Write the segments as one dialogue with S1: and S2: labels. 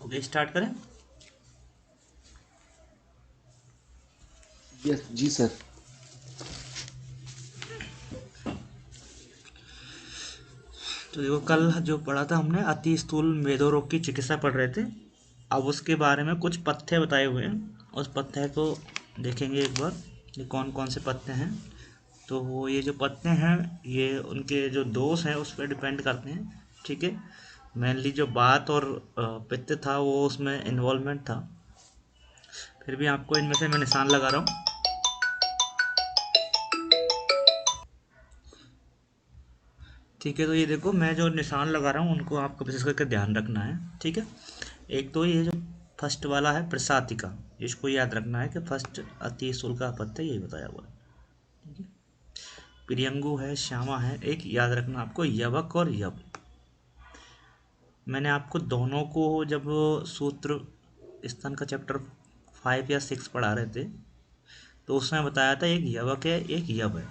S1: Okay, start करें।
S2: Yes जी sir.
S1: तो देखो, कल जो पढ़ा था हमने अति स्थूल मेदो रोग की चिकित्सा पढ़ रहे थे। अब उसके बारे में कुछ पथ्य बताए हुए हैं, उस पथ्य को देखेंगे एक बार, ये कौन कौन से पथ्य हैं। तो वो ये जो पथ्य हैं, ये उनके जो दोष हैं उस पर डिपेंड करते हैं। ठीक है, मेनली जो बात और पित्त था वो उसमें इन्वॉल्वमेंट था। फिर भी आपको इनमें से मैं निशान लगा रहा हूँ। ठीक है, तो ये देखो, मैं जो निशान लगा रहा हूँ उनको आपको विशेष करके ध्यान रखना है। ठीक है, एक तो ये जो फर्स्ट वाला है प्रसातिका, इसको याद रखना है कि फर्स्ट अति स्थूल का अपत्य यही बताया हुआ है। ठीक है, प्रियंगु है, श्यामा है, एक याद रखना आपको यवक और यव। मैंने आपको दोनों को जब सूत्र स्तन का चैप्टर 5 या 6 पढ़ा रहे थे तो उसमें बताया था एक यवक है एक यव है।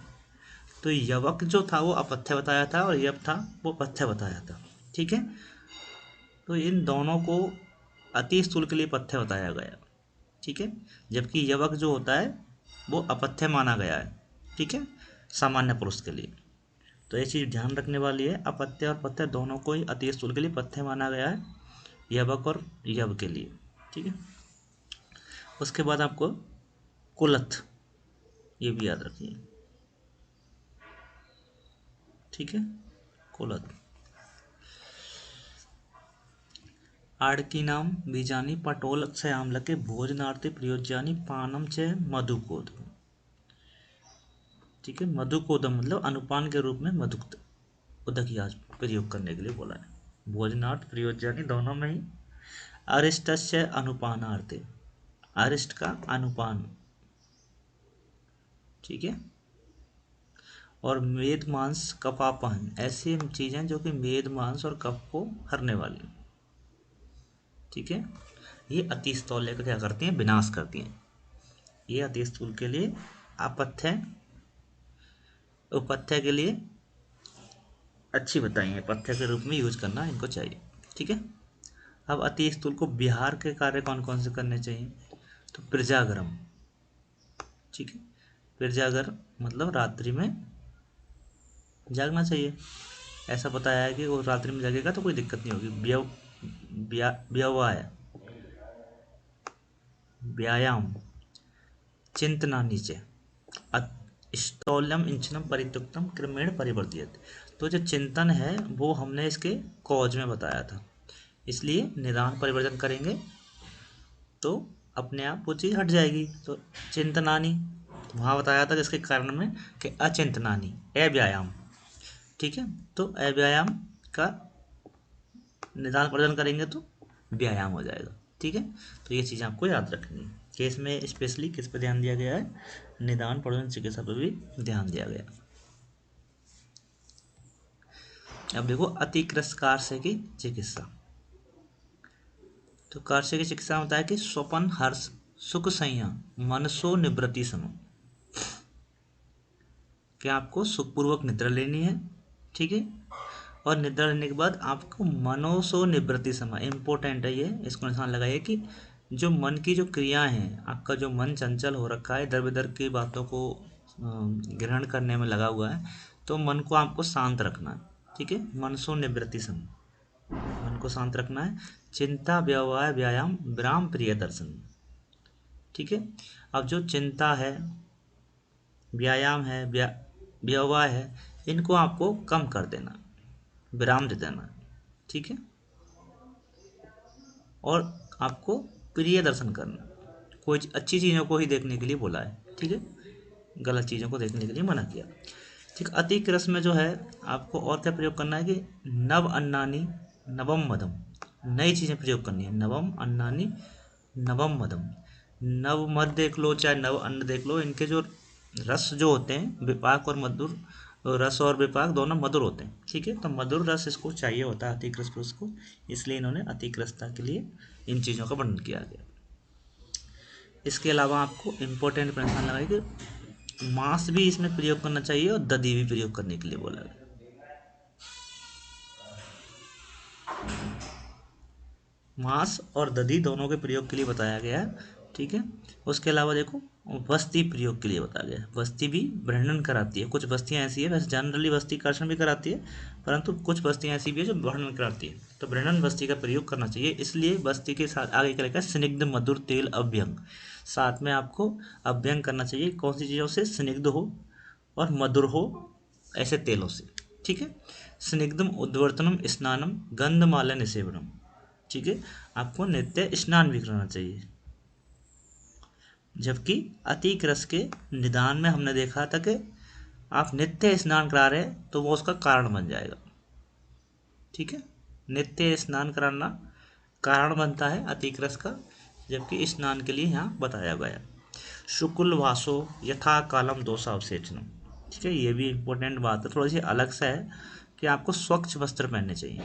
S1: तो यवक जो था वो अपथ्य बताया था और यव था वो पथ्य बताया था। ठीक है, तो इन दोनों को अति स्थूल के लिए पथ्य बताया गया। ठीक है, जबकि यवक जो होता है वो अपथ्य माना गया है। ठीक है, सामान्य पुरुष के लिए। तो ये चीज़ ध्यान रखने वाली है, अपत्य और पथ्य दोनों को ही अति स्थूल के लिए पथ्य माना गया है, यवक और यव के लिए। ठीक है, उसके बाद आपको कुलथ, ये भी याद रखिए। ठीक है, कुलथ आड़कीनाम बीजानी पटोल क्षयामलके भोजनार्थे प्रयोज्यानि पानम च मधुकोद। ठीक है, मधुकोदम मतलब अनुपान के रूप में मधुक्त उदक याज प्रयोग करने के लिए बोला है। भोजनार्थ प्रयोज्यानि दोनों में ही। अरिष्टस्य अनुपानार्थे, अरिष्ट का अनुपान। ठीक है, और मेद मांस कपापहन, ऐसी चीज़ें जो कि मेद मांस और कफ को हरने वाली। ठीक है, ये अति स्थूल का क्या करती हैं, विनाश करती हैं। ये अति स्थूल के लिए अपथ्य, उपथ्य के लिए अच्छी बताई है, पथ्य के रूप में यूज करना इनको चाहिए। ठीक है, अब अति स्थूल को बिहार के कार्य कौन कौन से करने चाहिए, तो प्रजागरम। ठीक है, प्रजागर मतलब रात्रि में जागना चाहिए। ऐसा बताया है कि वो रात्रि में जगेगा तो कोई दिक्कत नहीं होगी। व्यववाय, व्यायाम, चिंतना नीचे, स्थौल्यम इंचनम परितुक्तम क्रमेण परिवर्तित। तो जो चिंतन है वो हमने इसके कॉज में बताया था, इसलिए निदान परिवर्तन करेंगे तो अपने आप वो चीज़ हट जाएगी। तो चिंतनानी वहाँ बताया था जिसके कारण में कि अचिंतनानी अव्यायाम। ठीक है, तो अव्यायाम का निदान परिवर्तन करेंगे तो व्यायाम हो जाएगा। ठीक है, तो ये चीज़ आपको याद रखनी है कि इसमें स्पेशली किस पे ध्यान दिया गया है, निदान परिवर्तन चिकित्सा पर भी ध्यान दिया गया। अब देखो अतिकृष्ट कार्य की चिकित्सा। तो कार्य की चिकित्सा में बताया कि स्वपन हर्ष सुख संज्ञा मनसो निवृत्ति सम, कि आपको सुखपूर्वक निद्रा लेनी है। ठीक है, और निद्रा लेने के बाद आपको मनोसो निवृत्ति समय, इम्पोर्टेंट है ये, इसको निशान लगाइए कि जो मन की जो क्रियाएं हैं, आपका जो मन चंचल हो रखा है, इधर उधर की बातों को ग्रहण करने में लगा हुआ है, तो मन को आपको शांत रखना है। ठीक है, मनसो निवृत्ति समय, मन को शांत रखना है। चिंता व्यवहार व्यायाम विराम प्रिय दर्शन। ठीक है, अब जो चिंता है, व्यायाम है, व्यवहार है, इनको आपको कम कर देना, विराम दे देना। ठीक है, और आपको प्रिय दर्शन करना, कोई अच्छी चीज़ों को ही देखने के लिए बोला है। ठीक है, गलत चीज़ों को देखने के लिए मना किया। ठीक, अति रस में जो है आपको और क्या प्रयोग करना है कि नव अन्नानी नवम मदम, नई चीज़ें प्रयोग करनी है। नवम अन्नानी नवम मदम, नव मद देख लो चाहे नव अन्न देख लो, इनके जो रस जो होते हैं विपाक और मधुर, रस और विपाक दोनों मधुर होते हैं। ठीक है, तो मधुर रस इसको चाहिए होता है अतिकृष पुरुष को, इसलिए इन्होंने अतिकृष्टता के लिए इन चीज़ों का वर्णन किया गया। इसके अलावा आपको इम्पोर्टेंट प्रश्न लगाए कि मांस भी इसमें प्रयोग करना चाहिए और दधी भी प्रयोग करने के लिए बोला गया। मांस और दधि दोनों के प्रयोग के लिए बताया गया है, ठीक है। उसके अलावा देखो वस्ती प्रयोग के लिए बताया गया है। वस्ती भी वर्णन कराती है, कुछ वस्तियाँ ऐसी है, वैसे जनरली वस्ती कर्षण भी कराती है, परंतु कुछ वस्तियाँ ऐसी भी है जो वर्णन कराती है, तो वर्णन वस्ती का प्रयोग करना चाहिए। इसलिए वस्ती के साथ आगे क्या लिखा है, स्निग्ध मधुर तेल अभ्यंग, साथ में आपको अभ्यंग करना चाहिए कौन सी चीज़ों से, स्निग्ध हो और मधुर हो ऐसे तेलों से, ठीक है। स्निग्धम उद्वर्तनम स्नानम गंधमाल्य निसेवनम, ठीक है। आपको नित्य स्नान भी करना चाहिए। जबकि अतिक रस के निदान में हमने देखा था कि आप नित्य स्नान करा रहे हैं तो वो उसका कारण बन जाएगा, ठीक है। नित्य स्नान कराना कारण बनता है अतिक रस का, जबकि स्नान के लिए यहाँ बताया गया। शुक्ल वासो यथा कालम दोषावसेचनम, ठीक है। ये भी इम्पोर्टेंट बात है, थोड़ी सी अलग सा है कि आपको स्वच्छ वस्त्र पहनने चाहिए।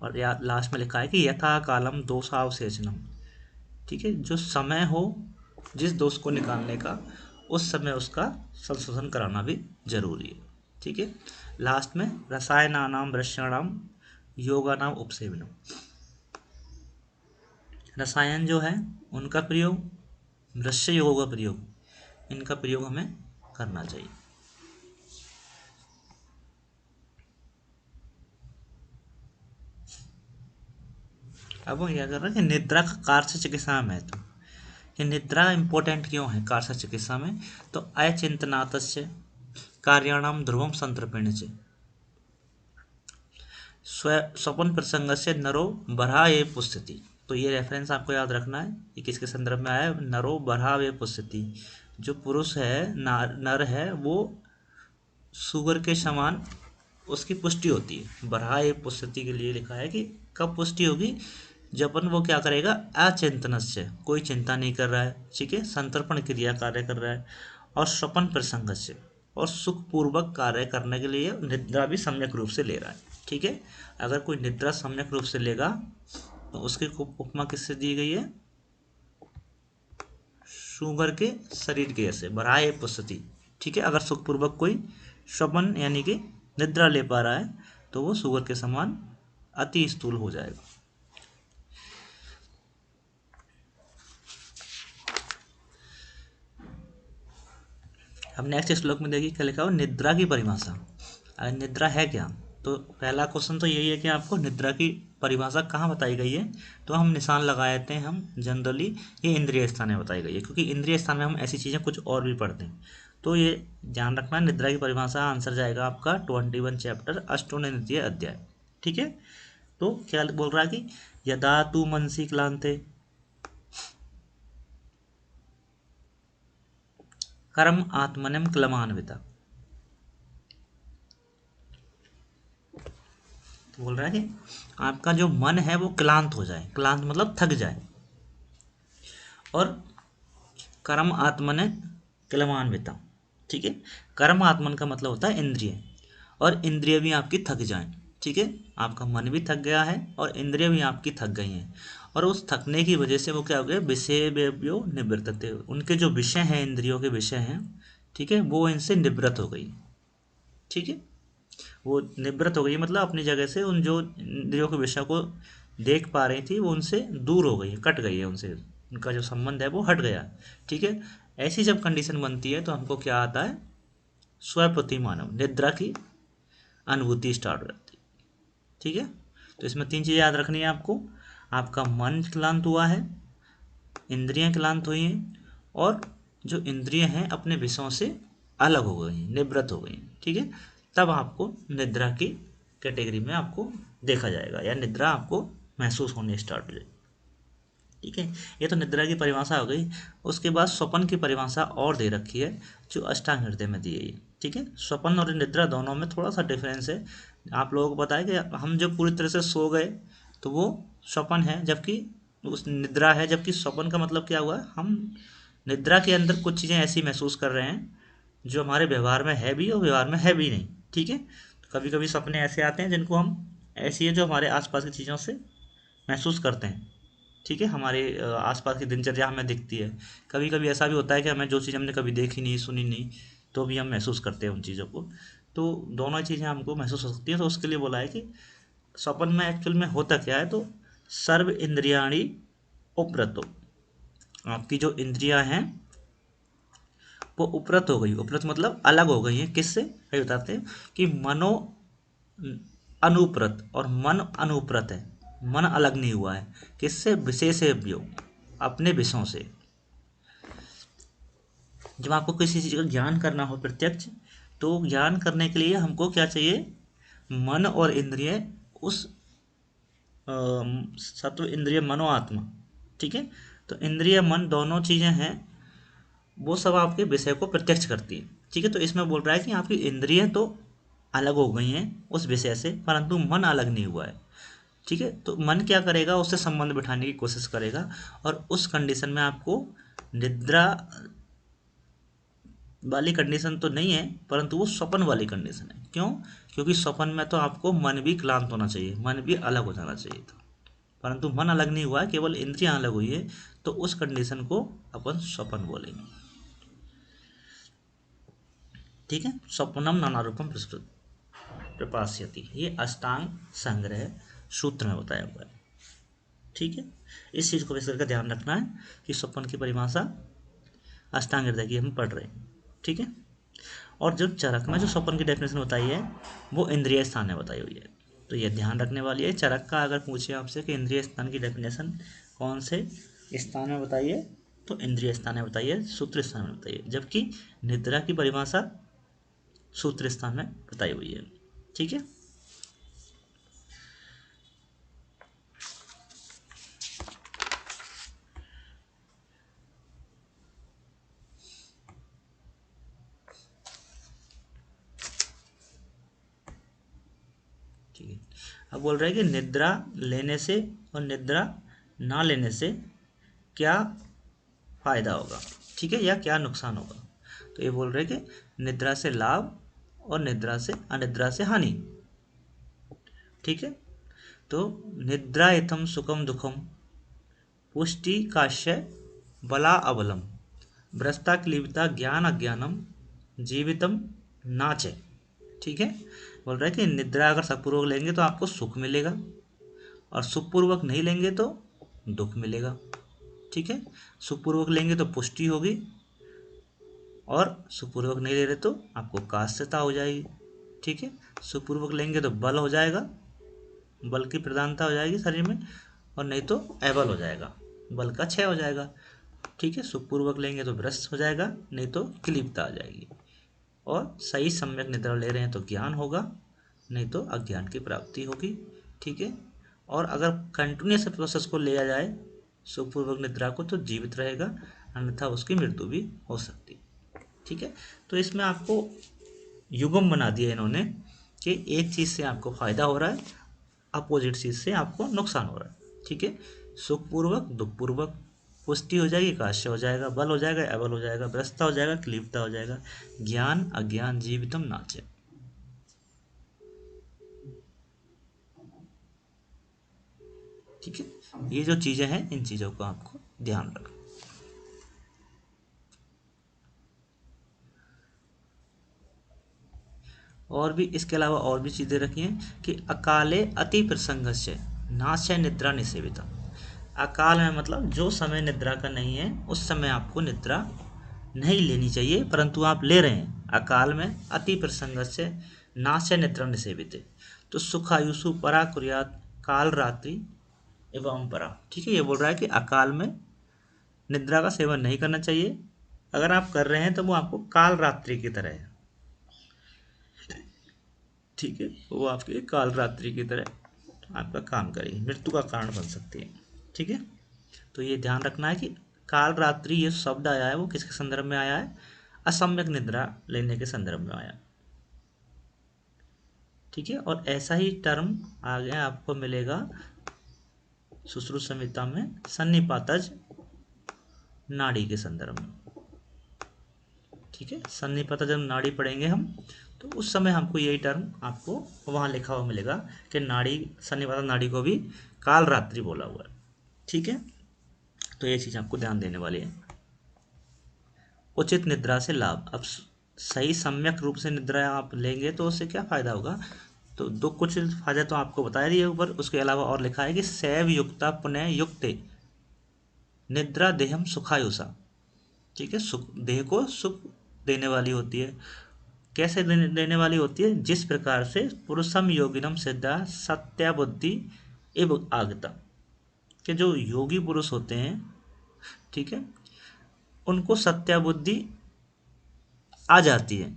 S1: और या लास्ट में लिखा है कि यथा कालम दोषावसेचनम, ठीक है। जो समय हो जिस दोष को निकालने का, उस समय उसका संशोधन कराना भी जरूरी है, ठीक है। लास्ट में रसायनानाम वृक्षाणाम योगानाम उपसेवनम, रसायन जो है उनका प्रयोग, वृक्ष योग का प्रयोग, इनका प्रयोग हमें करना चाहिए। अब हम क्या कर रहे हैं कि निद्रा का कार्य चिकित्सा में महत्व, कि निद्रा इंपॉर्टेंट क्यों है कार्य चिकित्सा में, तो अचिंतनातस्य कार्याणाम ध्रुवम संतर्पेण से स्वपन प्रसंग से नरो बरहा ये पुस्तिति। तो ये रेफरेंस आपको याद रखना है, ये किसके संदर्भ में आया है, नरो बरहा ये पुस्तिति। जो पुरुष है, नर है, वो सुगर के समान उसकी पुष्टि होती है। बरहा ये पुस्तिति के लिए लिखा है कि कब पुष्टि होगी, जब अपन वो क्या करेगा, अचिंतनस्य, कोई चिंता नहीं कर रहा है, ठीक है, संतर्पण क्रिया कार्य कर रहा है, और स्वपन प्रसंग से, और सुखपूर्वक कार्य करने के लिए निद्रा भी सम्यक रूप से ले रहा है, ठीक है। अगर कोई निद्रा सम्यक रूप से लेगा तो उसकी उपमा किससे दी गई है, शुगर के शरीर के जैसे, बराए पुष्टि, ठीक है। अगर सुखपूर्वक कोई स्वपन यानी कि निद्रा ले पा रहा है तो वो शुगर के समान अति स्थूल हो जाएगा। अब नेक्स्ट श्लोक में देखिए क्या लिखा हो, निद्रा की परिभाषा। निद्रा है क्या, तो पहला क्वेश्चन तो यही है कि आपको निद्रा की परिभाषा कहाँ बताई गई है, तो हम निशान लगा देते हैं, हम जनरली ये इंद्रिय स्थान में बताई गई है, क्योंकि इंद्रिय स्थान में हम ऐसी चीज़ें कुछ और भी पढ़ते हैं, तो ये ध्यान रखना। निद्रा की परिभाषा आंसर जाएगा आपका 21 चैप्टर अष्टोन्नतीय अध्याय, ठीक है। तो क्या बोल रहा है कि यदा तू मनसी क्लांते कर्म आत्मनम क्लमान्विता, तो बोल रहा है कि आपका जो मन है वो क्लांत हो जाए, क्लांत मतलब थक जाए, और कर्म आत्मन क्लमान्विता, ठीक है। कर्म आत्मन का मतलब होता है इंद्रिय, और इंद्रिय भी आपकी थक जाएं, ठीक है। आपका मन भी थक गया है और इंद्रिय भी आपकी थक गई हैं, और उस थकने की वजह से वो क्या हो गया, विषय व्ययो निवृत्तते, उनके जो विषय हैं, इंद्रियों के विषय हैं, ठीक है, वो इनसे निवृत्त हो गई, ठीक है। वो निवृत्त हो गई मतलब अपनी जगह से उन जो इंद्रियों के विषय को देख पा रही थी वो उनसे दूर हो गई है, कट गई है उनसे, उनका जो संबंध है वो हट गया, ठीक है। ऐसी जब कंडीशन बनती है तो हमको क्या आता है, स्वप्रति मानव निद्रा की अनुभूति स्टार्ट हो जाती है, ठीक है। तो इसमें तीन चीज़ें याद रखनी है आपको, आपका मन क्लांत हुआ है, इंद्रियां क्लांत हुई हैं, और जो इंद्रियां हैं अपने विषयों से अलग हो गई हैं, निवृत्त हो गई हैं, ठीक है। तब आपको निद्रा की कैटेगरी में आपको देखा जाएगा, या निद्रा आपको महसूस होने स्टार्ट हो जाएगी, ठीक है। ये तो निद्रा की परिभाषा हो गई। उसके बाद स्वप्न की परिभाषा और दे रखी है जो अष्टांग हृदय में दी गई है, ठीक है। स्वप्न और निद्रा दोनों में थोड़ा सा डिफरेंस है। आप लोगों को पता है कि हम जब पूरी तरह से सो गए तो वो स्वप्न है, जबकि उस निद्रा है, जबकि स्वप्न का मतलब क्या हुआ, हम निद्रा के अंदर कुछ चीज़ें ऐसी महसूस कर रहे हैं जो हमारे व्यवहार में है भी और व्यवहार में है भी नहीं, ठीक है। तो कभी कभी सपने ऐसे आते हैं जिनको हम ऐसी है जो हमारे आसपास की चीज़ों से महसूस करते हैं, ठीक है, हमारे आसपास की दिनचर्या हमें दिखती है। कभी कभी ऐसा भी होता है कि हमें जो चीज़ हमने कभी देखी नहीं, सुनी नहीं, तो भी हम महसूस करते हैं उन चीज़ों को। तो दोनों चीज़ें हमको महसूस हो सकती हैं, तो उसके लिए बोला है कि स्वप्न में एक्चुअल में होता क्या है, तो सर्व इंद्रियाणी उपरतो, आपकी जो इंद्रियां हैं वो उपरत हो गई। उपरत मतलब अलग हो गई हैं। किससे? ये बताते हैं कि मनो अनुप्रत और मन अनुप्रत है। मन अलग नहीं हुआ है। किससे? विशेषेभ्यो, अपने विषयों से। जब आपको किसी चीज़ का ज्ञान करना हो प्रत्यक्ष, तो ज्ञान करने के लिए हमको क्या चाहिए? मन और इंद्रिय, उस सत्व इंद्रिय मनो आत्मा, ठीक है। तो इंद्रिय मन दोनों चीज़ें हैं, वो सब आपके विषय को प्रत्यक्ष करती है, ठीक है। तो इसमें बोल रहा है कि आपकी इंद्रियां तो अलग हो गई हैं उस विषय से, परंतु मन अलग नहीं हुआ है, ठीक है। तो मन क्या करेगा? उससे संबंध बिठाने की कोशिश करेगा, और उस कंडीशन में आपको निद्रा वाली कंडीशन तो नहीं है, परंतु वो स्वप्न वाली कंडीशन है। क्यों? क्योंकि स्वप्न में तो आपको मन भी क्लांत होना चाहिए, मन भी अलग हो जाना चाहिए था, परंतु मन अलग नहीं हुआ है, केवल इंद्रियां अलग हुई है। तो उस कंडीशन को अपन स्वप्न बोलेंगे, ठीक है। स्वप्नम नानारूपम प्रपाश्यति, ये अष्टांग संग्रह सूत्र में बताया हुआ है, ठीक है। इस चीज़ को विशेष करके ध्यान रखना है कि स्वप्न की परिभाषा अष्टांग हृदय की हम पढ़ रहे हैं, ठीक है। और जो चरक में जो स्वप्न की डेफिनेशन बताई है, वो इंद्रिय स्थान में बताई हुई है, तो ये ध्यान रखने वाली है। चरक का अगर पूछे आपसे कि इंद्रिय स्थान की डेफिनेशन कौन से स्थान में बताइए, तो इंद्रिय स्थान में बताइए, सूत्र स्थान में बताइए। जबकि निद्रा की परिभाषा सूत्र स्थान में बताई हुई है, ठीक है। ठीक है। अब बोल रहे हैं कि निद्रा लेने से और निद्रा ना लेने से क्या फायदा होगा, ठीक है, या क्या नुकसान होगा। तो ये बोल रहे हैं कि निद्रा से लाभ और निद्रा से अनिद्रा से हानि, ठीक है। तो निद्रा इतम सुखम दुखम पुष्टि काश्य बला अबलम भ्रष्टा क्लीबता ज्ञान अज्ञानम जीवितम नाचे, ठीक है। बोल रहा है कि निद्रा अगर सपूर्वक लेंगे तो आपको सुख मिलेगा, और सुखपूर्वक नहीं लेंगे तो दुख मिलेगा, ठीक है। सुखपूर्वक लेंगे तो पुष्टि होगी, और सुखपूर्वक नहीं ले रहे तो आपको काश्यता हो जाएगी, ठीक है। सुखपूर्वक लेंगे तो बल हो जाएगा, बल की प्रधानता हो जाएगी शरीर में, और नहीं तो अबल हो जाएगा, बल का क्षय हो जाएगा, ठीक है। सुखपूर्वक लेंगे तो भ्रष्ट हो जाएगा, नहीं तो क्लिप्ता आ जाएगी। और सही सम्यक निद्रा ले रहे हैं तो ज्ञान होगा, नहीं तो अज्ञान की प्राप्ति होगी, ठीक है। और अगर कंटिन्यूस प्रोसेस को लिया जाए सुखपूर्वक निद्रा को, तो जीवित रहेगा, अन्यथा उसकी मृत्यु भी हो सकती है, ठीक है। तो इसमें आपको युगम बना दिया इन्होंने कि एक चीज़ से आपको फायदा हो रहा है, अपोजिट चीज़ से आपको नुकसान हो रहा है, ठीक है। सुखपूर्वक दुखपूर्वक पुष्टि हो जाएगी, काश्य हो जाएगा, बल हो जाएगा, अबल हो जाएगा, भ्रष्टा हो जाएगा, क्लीबता हो जाएगा, ज्ञान अज्ञान जीवितम नाचे, ठीक है। ये जो चीज़ें हैं, इन चीज़ों को आपको ध्यान रखना। और भी इसके अलावा और भी चीज़ें रखी हैं कि अकाले अति प्रसंगस्य नाश्य निद्रा निषेविता। अकाल में मतलब जो समय निद्रा का नहीं है, उस समय आपको निद्रा नहीं लेनी चाहिए, परंतु आप ले रहे हैं। अकाल में अति प्रसंगस्य नाश्य निद्रा निषेवित, तो सुखायुषु परा कुर्यात काल रात्रि एवं परा, ठीक है। ये बोल रहा है कि अकाल में निद्रा का सेवन नहीं करना चाहिए, अगर आप कर रहे हैं तो वो आपको काल रात्रि की तरह है, ठीक है। वो आपके काल रात्रि की तरह आपका काम करेगी, मृत्यु का कारण बन सकती है, ठीक है। तो ये ध्यान रखना है कि काल रात्रि ये शब्द आया है वो किसके संदर्भ में आया है? असम्यक निद्रा लेने के संदर्भ में आया, ठीक है। और ऐसा ही टर्म आगे आपको मिलेगा सुश्रुत संहिता में सन्निपातज नाड़ी के संदर्भ में, ठीक है। सन्निपातज जब नाड़ी पढ़ेंगे हम, तो उस समय हमको यही टर्म आपको वहाँ लिखा हुआ मिलेगा कि नाड़ी, सन्निपातज नाड़ी को भी काल रात्रि बोला हुआ है, ठीक है। तो ये चीज़ आपको ध्यान देने वाली है। उचित निद्रा से लाभ, अब सही सम्यक रूप से निद्रा आप लेंगे तो उससे क्या फायदा होगा? तो दो कुछ फायदे तो आपको बता दिए ऊपर, उसके अलावा और लिखा है कि शैव युक्ता पुनः युक्ते निद्रा देहम सुखायुषा। ठीक है, सुख देह को सुख देने वाली होती है। कैसे देने वाली होती है? जिस प्रकार से पुरुषम योगिनम सिद्धा सत्या बुद्धि एव आगता, कि जो योगी पुरुष होते हैं, ठीक है, उनको सत्या बुद्धि आ जाती है।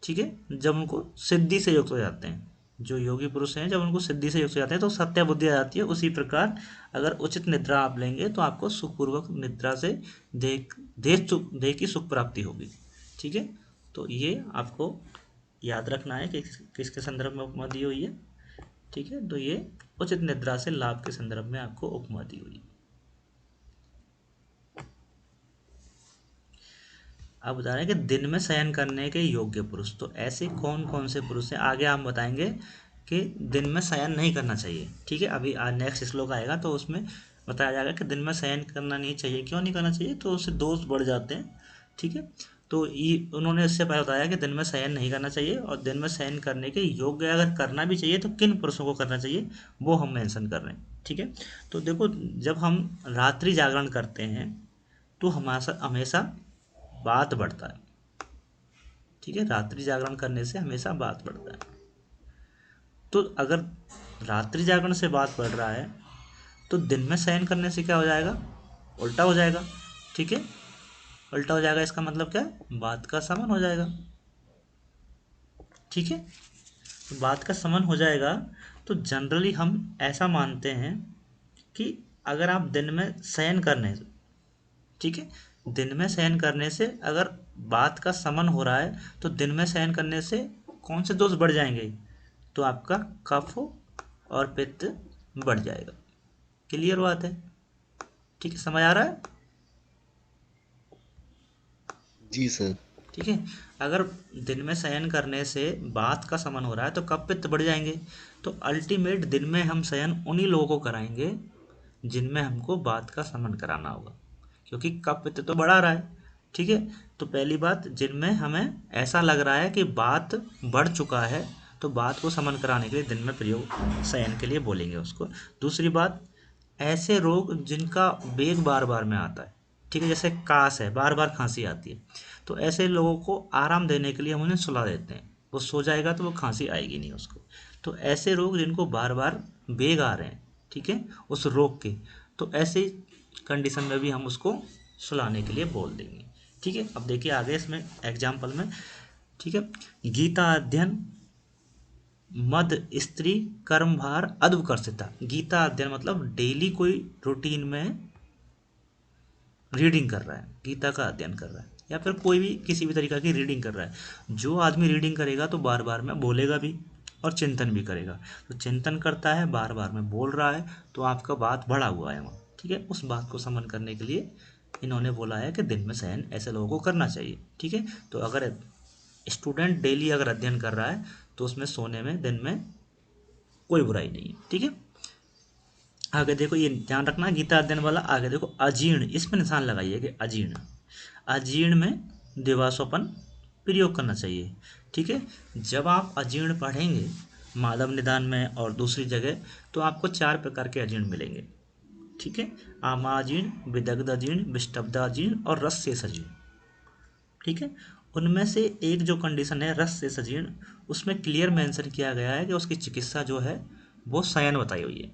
S1: ठीक है, जब उनको सिद्धि से युक्त हो जाते हैं, जो योगी पुरुष हैं जब उनको सिद्धि से युक्त हो जाते हैं तो सत्या बुद्धि आ जाती है। उसी प्रकार अगर उचित निद्रा आप लेंगे तो आपको सुखपूर्वक निद्रा से देह की सुख प्राप्ति होगी। ठीक है, तो ये आपको याद रखना है कि किसके संदर्भ में उपमा दी हुई है। ठीक है, तो ये उचित निद्रा से लाभ के संदर्भ में आपको उपमा दी हुई है। अब बता रहे हैं कि दिन में शयन करने के योग्य पुरुष, तो ऐसे कौन कौन से पुरुष हैं आगे हम बताएंगे कि दिन में शयन नहीं करना चाहिए। ठीक है, अभी आज नेक्स्ट श्लोक आएगा तो उसमें बताया जाएगा कि दिन में शयन करना नहीं चाहिए। क्यों नहीं करना चाहिए? तो उससे दोष बढ़ जाते हैं। ठीक है, तो ये उन्होंने इससे पहले बताया कि दिन में शयन नहीं करना चाहिए, और दिन में शयन करने के योग्य अगर करना भी चाहिए तो किन पुरुषों को करना चाहिए वो हम मेंशन कर रहे हैं। ठीक है, तो देखो, जब हम रात्रि जागरण करते हैं तो हमारा हमेशा बात बढ़ता है। ठीक है, रात्रि जागरण करने से हमेशा बात बढ़ता है। तो अगर रात्रि जागरण से बात बढ़ रहा है तो दिन में शयन करने से क्या हो जाएगा? उल्टा हो जाएगा। ठीक है, उल्टा हो जाएगा, इसका मतलब क्या है? बात का समन हो जाएगा। ठीक है, तो बात का समन हो जाएगा। तो जनरली हम ऐसा मानते हैं कि अगर आप दिन में शयन करने से, ठीक है, दिन में शयन करने से अगर बात का समन हो रहा है तो दिन में शयन करने से कौन से दोष बढ़ जाएंगे? तो आपका कफ और पित्त बढ़ जाएगा। क्लियर बात है? ठीक है, समझ आ रहा है?
S2: जी सर।
S1: ठीक है, अगर दिन में शयन करने से बात का समन हो रहा है तो कफ पित्त बढ़ जाएंगे। तो अल्टीमेट दिन में हम शयन उन्हीं लोगों को कराएंगे जिनमें हमको बात का समन कराना होगा, क्योंकि कफ पित्त तो बढ़ा रहा है। ठीक है, तो पहली बात, जिनमें हमें ऐसा लग रहा है कि बात बढ़ चुका है तो बात को समन कराने के लिए दिन में प्रयोग शयन के लिए बोलेंगे उसको। दूसरी बात, ऐसे रोग जिनका वेग बार बार में आता है, ठीक है, जैसे कास है, बार बार खांसी आती है, तो ऐसे लोगों को आराम देने के लिए हम उन्हें सुला देते हैं। वो सो जाएगा तो वो खांसी आएगी नहीं उसको। तो ऐसे रोग जिनको बार बार वेग आ रहे हैं, ठीक है, उस रोग के, तो ऐसे कंडीशन में भी हम उसको सुलाने के लिए बोल देंगे। ठीक है, अब देखिए आगे इसमें एग्जाम्पल में। ठीक है, गीता अध्ययन मद स्त्री कर्म भार अद्भुतता। गीता अध्ययन मतलब डेली कोई रूटीन में रीडिंग कर रहा है, गीता का अध्ययन कर रहा है, या फिर कोई भी किसी भी तरीका की रीडिंग कर रहा है। जो आदमी रीडिंग करेगा तो बार बार में बोलेगा भी और चिंतन भी करेगा। तो चिंतन करता है, बार बार में बोल रहा है, तो आपका बात बढ़ा हुआ है वहाँ। ठीक है, उस बात को समन करने के लिए इन्होंने बोला है कि दिन में शयन ऐसे लोगों को करना चाहिए। ठीक है, तो अगर स्टूडेंट डेली अगर अध्ययन कर रहा है तो उसमें सोने में दिन में कोई बुराई नहीं है। ठीक है, आगे देखो, ये ध्यान रखना गीता अध्ययन वाला। आगे देखो, अजीर्ण, इसमें निशान लगाइए कि अजीर्ण, अजीर्ण में दिवास्वपन प्रयोग करना चाहिए। ठीक है, जब आप अजीर्ण पढ़ेंगे माधव निदान में और दूसरी जगह, तो आपको 4 प्रकार के अजीर्ण मिलेंगे। ठीक है, आमाजीर्ण, विदग्ध अजीर्ण, विष्टब्दाजीर्ण और रस से सजीर्ण। ठीक है, उनमें से एक जो कंडीशन है रस से सजीर्ण, उसमें क्लियर मेंशन किया गया है कि उसकी चिकित्सा जो है वो शयन बताई हुई है।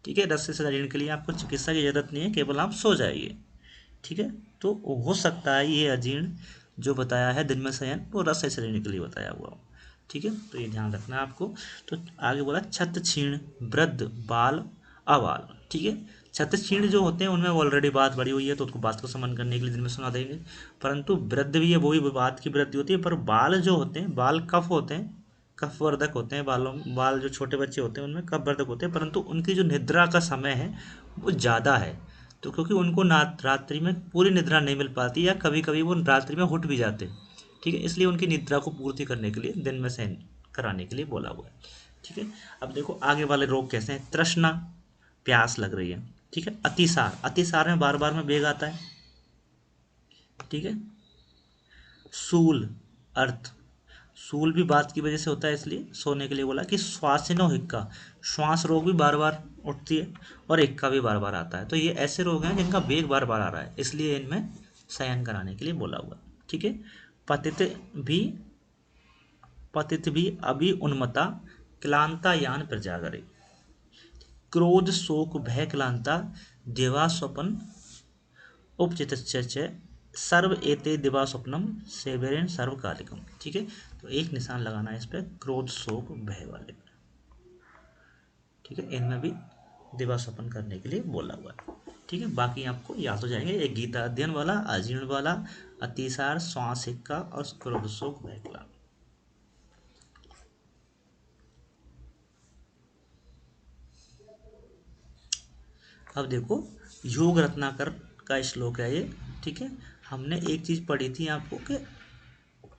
S1: ठीक है, रस से शरीर के लिए आपको चिकित्सा की जरूरत नहीं है, केवल आप सो जाइए। ठीक है, तो हो सकता है ये अजीर्ण जो बताया है दिन में शयन वो रस से शरीर के लिए बताया हुआ हो। ठीक है, तो ये ध्यान रखना है आपको। तो आगे बोला छत छीण वृद्ध बाल अबाल। ठीक है, छत छीण जो होते हैं उनमें ऑलरेडी बात बड़ी हुई है तो उसको बात को समन करने के लिए दिन में सुना देंगे। परंतु वृद्ध भी है, वो भी बात की वृद्धि होती है। पर बाल जो होते हैं, बाल कफ होते हैं, कफवर्धक होते हैं। बाल जो छोटे बच्चे होते हैं उनमें कफवर्धक होते हैं, परंतु उनकी जो निद्रा का समय है वो ज़्यादा है। तो क्योंकि उनको रात्रि में पूरी निद्रा नहीं मिल पाती, या कभी कभी वो रात्रि में उठ भी जाते हैं। ठीक है, इसलिए उनकी निद्रा को पूर्ति करने के लिए दिन में शयन कराने के लिए बोला हुआ है। ठीक है, अब देखो आगे वाले रोग कैसे हैं। तृष्णा, प्यास लग रही है। ठीक है, अतिसार, अतिसार में बार बार में वेग आता है। ठीक है, शूल, अर्थ, शूल भी बात की वजह से होता है, इसलिए सोने के लिए बोला कि श्वासिनो हिक्का, श्वास रोग भी बार बार उठती है और हिक्का भी बार बार आता है। तो ये ऐसे रोग हैं जिनका वेग बार बार आ रहा है, इसलिए इनमें शयन कराने के लिए बोला हुआ। ठीक है। पतित भी पतित भी अभी उन्मत्ता क्लांता यान प्रजागरे, क्रोध शोक भय क्लांता देवा स्वपन उपचितश्च सर्व एते दिवा स्वप्नम सेवेरेन सर्वकालिकम। ठीक है। तो एक निशान लगाना है इस पर, क्रोध शोक भय वाले पर। ठीक है। इनमें भी दिवा स्वप्न करने के लिए बोला हुआ है। ठीक है। बाकी आपको याद हो जाएंगे, एक गीता अध्ययन वाला, अजीर्ण वाला, अतिसार, श्वास हिक्का और क्रोध शोक भय क्लांत। अब देखो, योग रत्नाकर का श्लोक है ये। ठीक है। हमने एक चीज पढ़ी थी आपको कि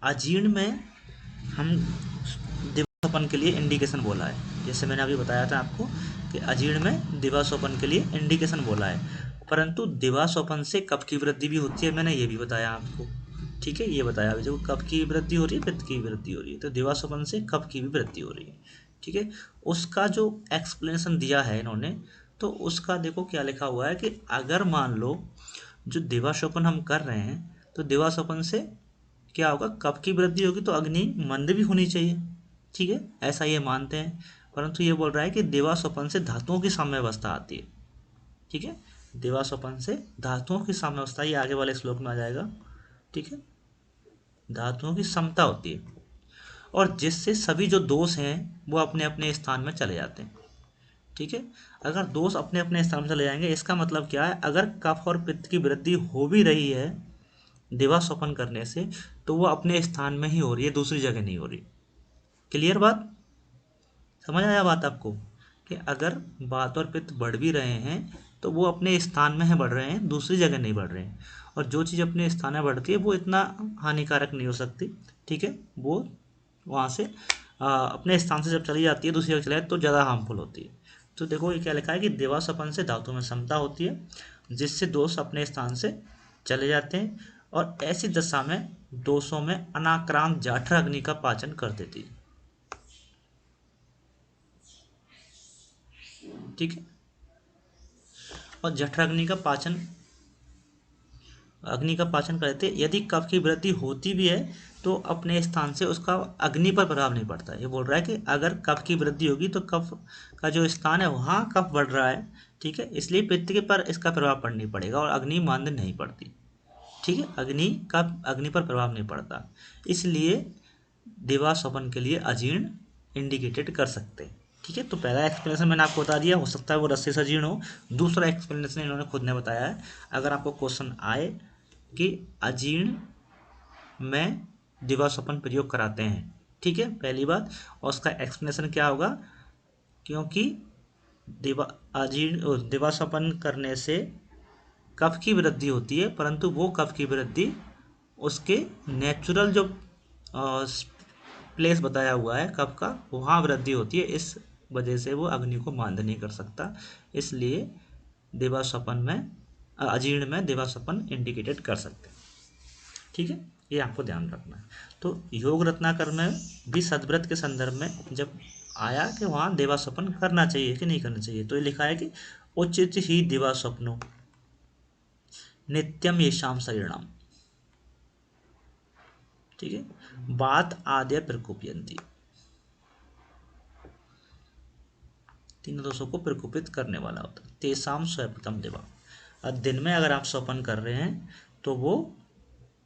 S1: अजीर्ण में हम दिवास्वपन के लिए इंडिकेशन बोला है। जैसे मैंने अभी बताया था आपको कि अजीर्ण में दिवास्वपन के लिए इंडिकेशन बोला है, परंतु दिवास्वपन से कफ की वृद्धि भी होती है, मैंने ये भी बताया आपको। ठीक है। ये बताया अभी, देखो कफ की वृद्धि हो रही है, पित्त की वृद्धि हो रही है, तो दिवास्वपन से कफ की भी वृद्धि हो रही है। ठीक है। उसका जो एक्सप्लेनेशन दिया है इन्होंने, तो उसका देखो क्या लिखा हुआ है कि अगर मान लो जो दिवास्वपन हम कर रहे हैं, तो दिवास्वपन से क्या होगा, कफ की वृद्धि होगी तो अग्नि मंद भी होनी चाहिए। ठीक है। ऐसा ये मानते हैं, परंतु ये बोल रहा है कि दिवास्वपन से धातुओं की साम्यावस्था आती है। ठीक है। दिवास्वपन से धातुओं की साम्यावस्था, ये आगे वाले श्लोक में आ जाएगा। ठीक है। धातुओं की समता होती है, और जिससे सभी जो दोष हैं वो अपने अपने स्थान में चले जाते हैं। ठीक है। अगर दोष अपने अपने स्थान में चले जाएंगे, इसका मतलब क्या है, अगर कफ और पित्त की वृद्धि हो भी रही है दिवास्वपन करने से, तो वो अपने स्थान में ही हो रही है, दूसरी जगह नहीं हो रही। क्लियर बात, समझ आया बात आपको, कि अगर वात और पित्त बढ़ भी रहे हैं तो वो अपने स्थान में है बढ़ रहे हैं, दूसरी जगह नहीं बढ़ रहे हैं। और जो चीज़ अपने स्थान में बढ़ती है वो इतना हानिकारक नहीं हो सकती। ठीक है। वो वहाँ से अपने स्थान से जब चली जाती है दूसरी जगह चली जाती है तो ज़्यादा हार्मफुल होती है। तो देखो ये क्या लिखा है कि दिवास्वपन से धातु में समता होती है, जिससे दोष अपने स्थान से चले जाते हैं, और ऐसी दशा में दोषों में अनाक्रांत जाठर अग्नि का पाचन कर देती है। ठीक है। और जठराग्नि का पाचन, अग्नि का पाचन करते, यदि कफ की वृद्धि होती भी है तो अपने स्थान से उसका अग्नि पर प्रभाव नहीं पड़ता। ये बोल रहा है कि अगर कफ की वृद्धि होगी तो कफ का जो स्थान है वहाँ कफ बढ़ रहा है। ठीक है। इसलिए पित्त के पर इसका प्रभाव पड़ नहीं पड़ेगा और अग्नि मंद नहीं पड़ती। ठीक है। अग्नि पर प्रभाव नहीं पड़ता, इसलिए दिवास्वपन के लिए अजीर्ण इंडिकेटेड कर सकते हैं। ठीक है। तो पहला एक्सप्लेनेशन मैंने आपको बता दिया, हो सकता है वो रस्से से अजीर्ण हो। दूसरा एक्सप्लेनेशन इन्होंने खुद ने बताया है। अगर आपको क्वेश्चन आए कि अजीर्ण में दिवास्वपन प्रयोग कराते हैं, ठीक है, पहली बात, और उसका एक्सप्लेनेशन क्या होगा, क्योंकि दिवास्वपन करने से कफ की वृद्धि होती है, परंतु वो कफ की वृद्धि उसके नेचुरल जो प्लेस बताया हुआ है कफ का, वहाँ वृद्धि होती है, इस वजह से वो अग्नि को मांद नहीं कर सकता। इसलिए दिवास्वपन में अजीर्ण में दिवास्वपन इंडिकेटेड कर सकते हैं। ठीक है। ये आपको ध्यान रखना है। तो योग रत्नाकर में भी सदव्रत के संदर्भ में जब आया कि वहाँ दिवास्वपन करना चाहिए कि नहीं करना चाहिए, तो ये लिखा है कि उचित ही दिवास्वप्नो नित्यम येषाम शरीरणाम। ठीक है। बात आद्य प्रकोपयंती, तीनों दोषों को प्रकोपित करने वाला होता है। तेसाम स्वयं दिवा, और दिन में अगर आप स्वपन कर रहे हैं तो वो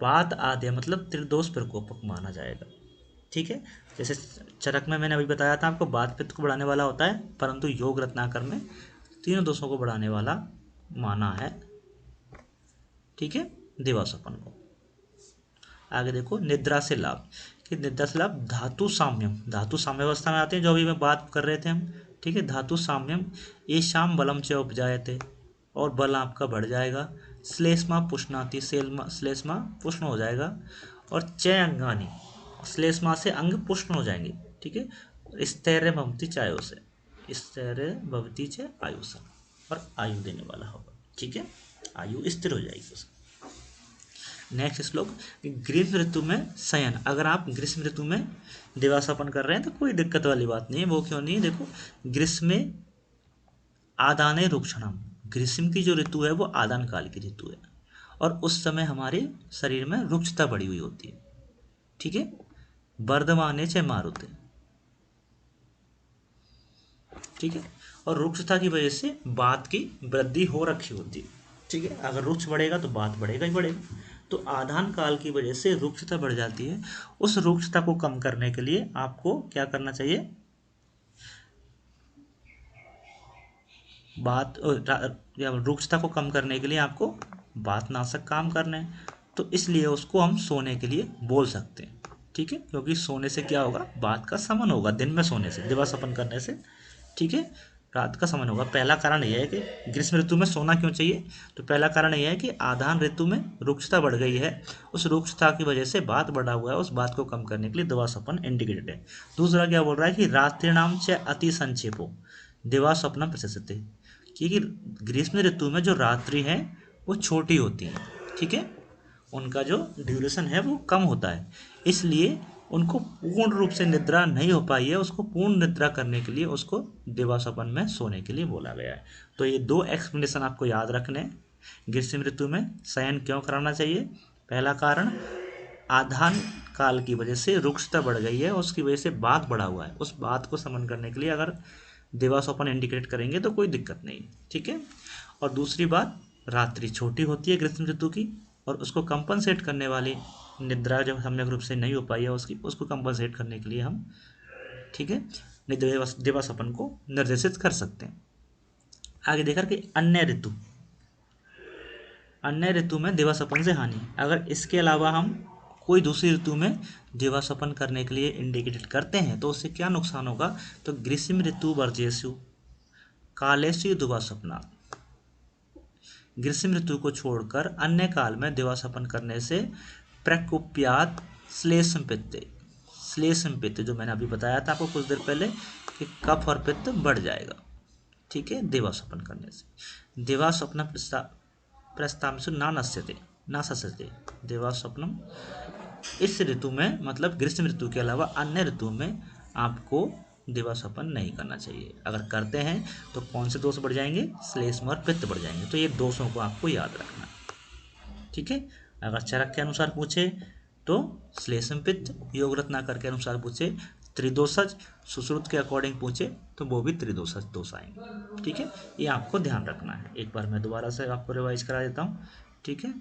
S1: बात आद्य मतलब त्रिदोष प्रकोपक माना जाएगा। ठीक है। जैसे चरक में मैंने अभी बताया था आपको, बात पित्त को बढ़ाने वाला होता है, परंतु योग रत्नाकर में तीनों दोषों को बढ़ाने वाला माना है। ठीक है। दिवास्वपन को। आगे देखो, निद्रा से लाभ, कि निद्रा से लाभ धातु साम्यम, धातु साम्य अवस्था में आते हैं जो अभी मैं बात कर रहे थे हम। ठीक है। धातु साम्यम ये शाम बलम च उपजायते, और बल आपका बढ़ जाएगा। श्लेष्मा पुष्णाति, श्लेष्मा पुष्ण हो जाएगा, और चय अंगानी, श्लेष्मा से अंग पुष्ण हो जाएंगे। ठीक है। स्थैर्य भवती चायो से, स्थैर्य भवती च आयु से, और आयु देने वाला होगा। ठीक है। आयु स्थिर हो जाएगी उसकी। नेक्स्ट श्लोक, ग्रीष्म ऋतु में शयन। अगर आप ग्रीष्म ऋतु में दिवासपन कर रहे हैं तो कोई दिक्कत वाली बात नहीं है। वो क्यों नहीं है, देखो ग्रीष्म में आदाने रुक्षणम, ग्रीष्म की जो ऋतु है वो आदान काल की ऋतु है, और उस समय हमारे शरीर में रुक्षता बढ़ी हुई होती है। ठीक है, वर्धमाने च मारुते। ठीक है, और रुक्षता की वजह से बात की वृद्धि हो रखी होती है। ठीक है, अगर रुक्ष बढ़ेगा तो बात बढ़ेगा ही बढ़ेगा। तो आधान काल की वजह से रुक्षता बढ़ जाती है। उस रुक्षता को कम करने के लिए आपको क्या करना चाहिए, या रुक्षता को कम करने के लिए आपको बात नाशक काम करने हैं। तो इसलिए उसको हम सोने के लिए बोल सकते हैं। ठीक है, क्योंकि सोने से क्या होगा, बात का समन होगा। दिन में सोने से, दिवासपन करने से, ठीक है, रात का समन होगा। पहला कारण यह है कि ग्रीष्म ऋतु में सोना क्यों चाहिए, तो पहला कारण यह है कि आधान ऋतु में रुक्षता बढ़ गई है। उस रुक्षता की वजह से बात बढ़ा हुआ है, उस बात को कम करने के लिए दिवासपन इंडिकेटेड है। दूसरा क्या बोल रहा है कि रात्रिनाम च अति संक्षेपो दिवास्वप्नम प्रशस्यते, क्योंकि ग्रीष्म ऋतु में जो रात्रि है वो छोटी होती है। ठीक है, उनका जो ड्यूरेशन है वो कम होता है, इसलिए उनको पूर्ण रूप से निद्रा नहीं हो पाई है। उसको पूर्ण निद्रा करने के लिए उसको दिवास्वप्न में सोने के लिए बोला गया है। तो ये दो एक्सप्लेनेशन आपको याद रखने हैं। ग्रीष्म ऋतु में शयन क्यों कराना चाहिए, पहला कारण आधान काल की वजह से रुक्षता बढ़ गई है, उसकी वजह से बात बढ़ा हुआ है। उस बात को समन करने के लिए अगर दिवास्वप्न इंडिकेट करेंगे तो कोई दिक्कत नहीं। ठीक है, और दूसरी बात, रात्रि छोटी होती है ग्रीष्म ऋतु की, और उसको कंपनसेट करने वाली निद्रा जब सम्यक रूप से नहीं हो पाई है उसकी, उसको कंपनसेट करने के लिए हम, ठीक है, दिवास्वप्न को निर्देशित कर सकते हैं। आगे देखा कि अन्य ऋतु, अन्य ऋतु में दिवास्वप्न से हानि। अगर इसके अलावा हम कोई दूसरी ऋतु में दिवास्वप्न करने के लिए इंडिकेटेड करते हैं तो उससे क्या नुकसान होगा, तो ग्रीष्म ऋतु वर्जेशु कालेषु दिवास्वप्ना, ग्रीष्म ऋतु को छोड़कर अन्य काल में दिवास्वप्न करने से प्रकोप्यात श्लेषम पित्त, श्लेषम पित्त जो मैंने अभी बताया था आपको कुछ देर पहले कि कफ और पित्त बढ़ जाएगा। ठीक है, दिवास्वप्न करने से दिवास्वप्न प्रस्ताव ना नश्यते ना सस्यते दिवास्वप्नम। इस ऋतु में मतलब ग्रीष्म ऋतु के अलावा अन्य ऋतु में आपको दिवास्वप्न नहीं करना चाहिए। अगर करते हैं तो कौन से दोष बढ़ जाएंगे, श्लेष्म और पित्त बढ़ जाएंगे। तो ये दोषों को आपको याद रखना। ठीक है, अगर चरक के अनुसार पूछे तो श्लेष्म पित्त, योग रत्नाकर के अनुसार पूछे त्रिदोषज, सुश्रुत के अकॉर्डिंग पूछे तो वो भी त्रिदोषज दोष आएंगे। ठीक है, ये आपको ध्यान रखना है। एक बार मैं दोबारा से आपको रिवाइज करा देता हूँ। ठीक है,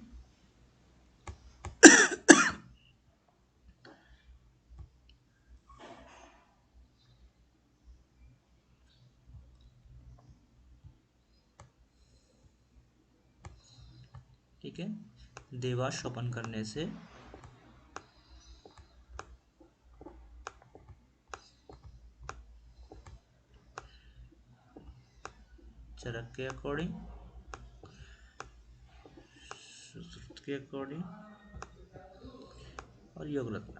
S1: ठीक है, दिवास्वप्न करने से चरक के अकॉर्डिंग, सुश्रुत के अकॉर्डिंग और योग रत्न,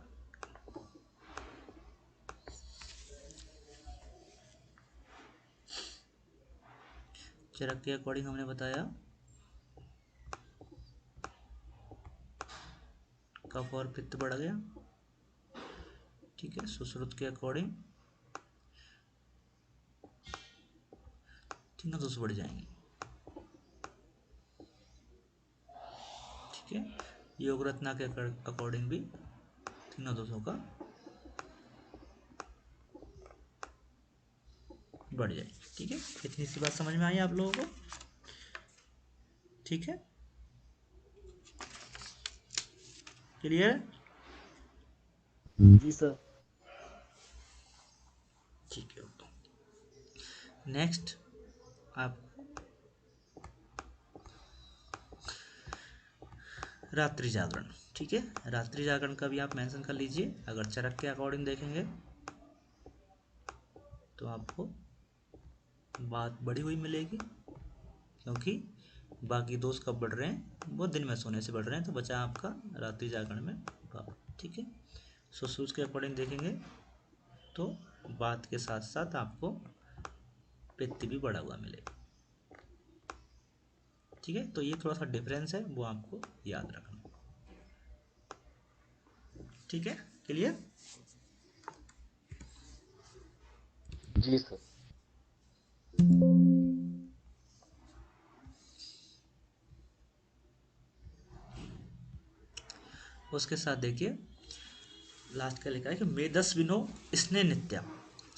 S1: चरक के अकॉर्डिंग हमने बताया कफ और पित्त बढ़ गया। ठीक है, सुश्रुत के अकॉर्डिंग तीनों दोष बढ़ जाएंगे। ठीक है, योग रत्ना के अकॉर्डिंग भी तीनों दोषों का बढ़ जाए। ठीक है, इतनी सी बात समझ में आई आप लोगों को। ठीक है, क्लियर।
S2: जी सर।
S1: ठीक है, नेक्स्ट आप रात्रि जागरण। ठीक है, रात्रि जागरण का भी आप मेंशन कर लीजिए। अगर चरक के अकॉर्डिंग देखेंगे तो आपको बात बढ़ी हुई मिलेगी, क्योंकि बाकी दोष कब बढ़ रहे हैं, वो दिन में सोने से बढ़ रहे हैं, तो बचा आपका रात्रि जागरण में भाव। ठीक है, सुश्रुत के अकॉर्डिंग देखेंगे तो बात के साथ साथ आपको पित्त भी बढ़ा हुआ मिलेगा। ठीक है, तो ये थोड़ा सा डिफरेंस है, वो आपको याद रखना। ठीक है, क्लियर।
S2: जी सर।
S1: उसके साथ देखिए लास्ट का लिखा है कि मेदस्विनो स्ने नित्या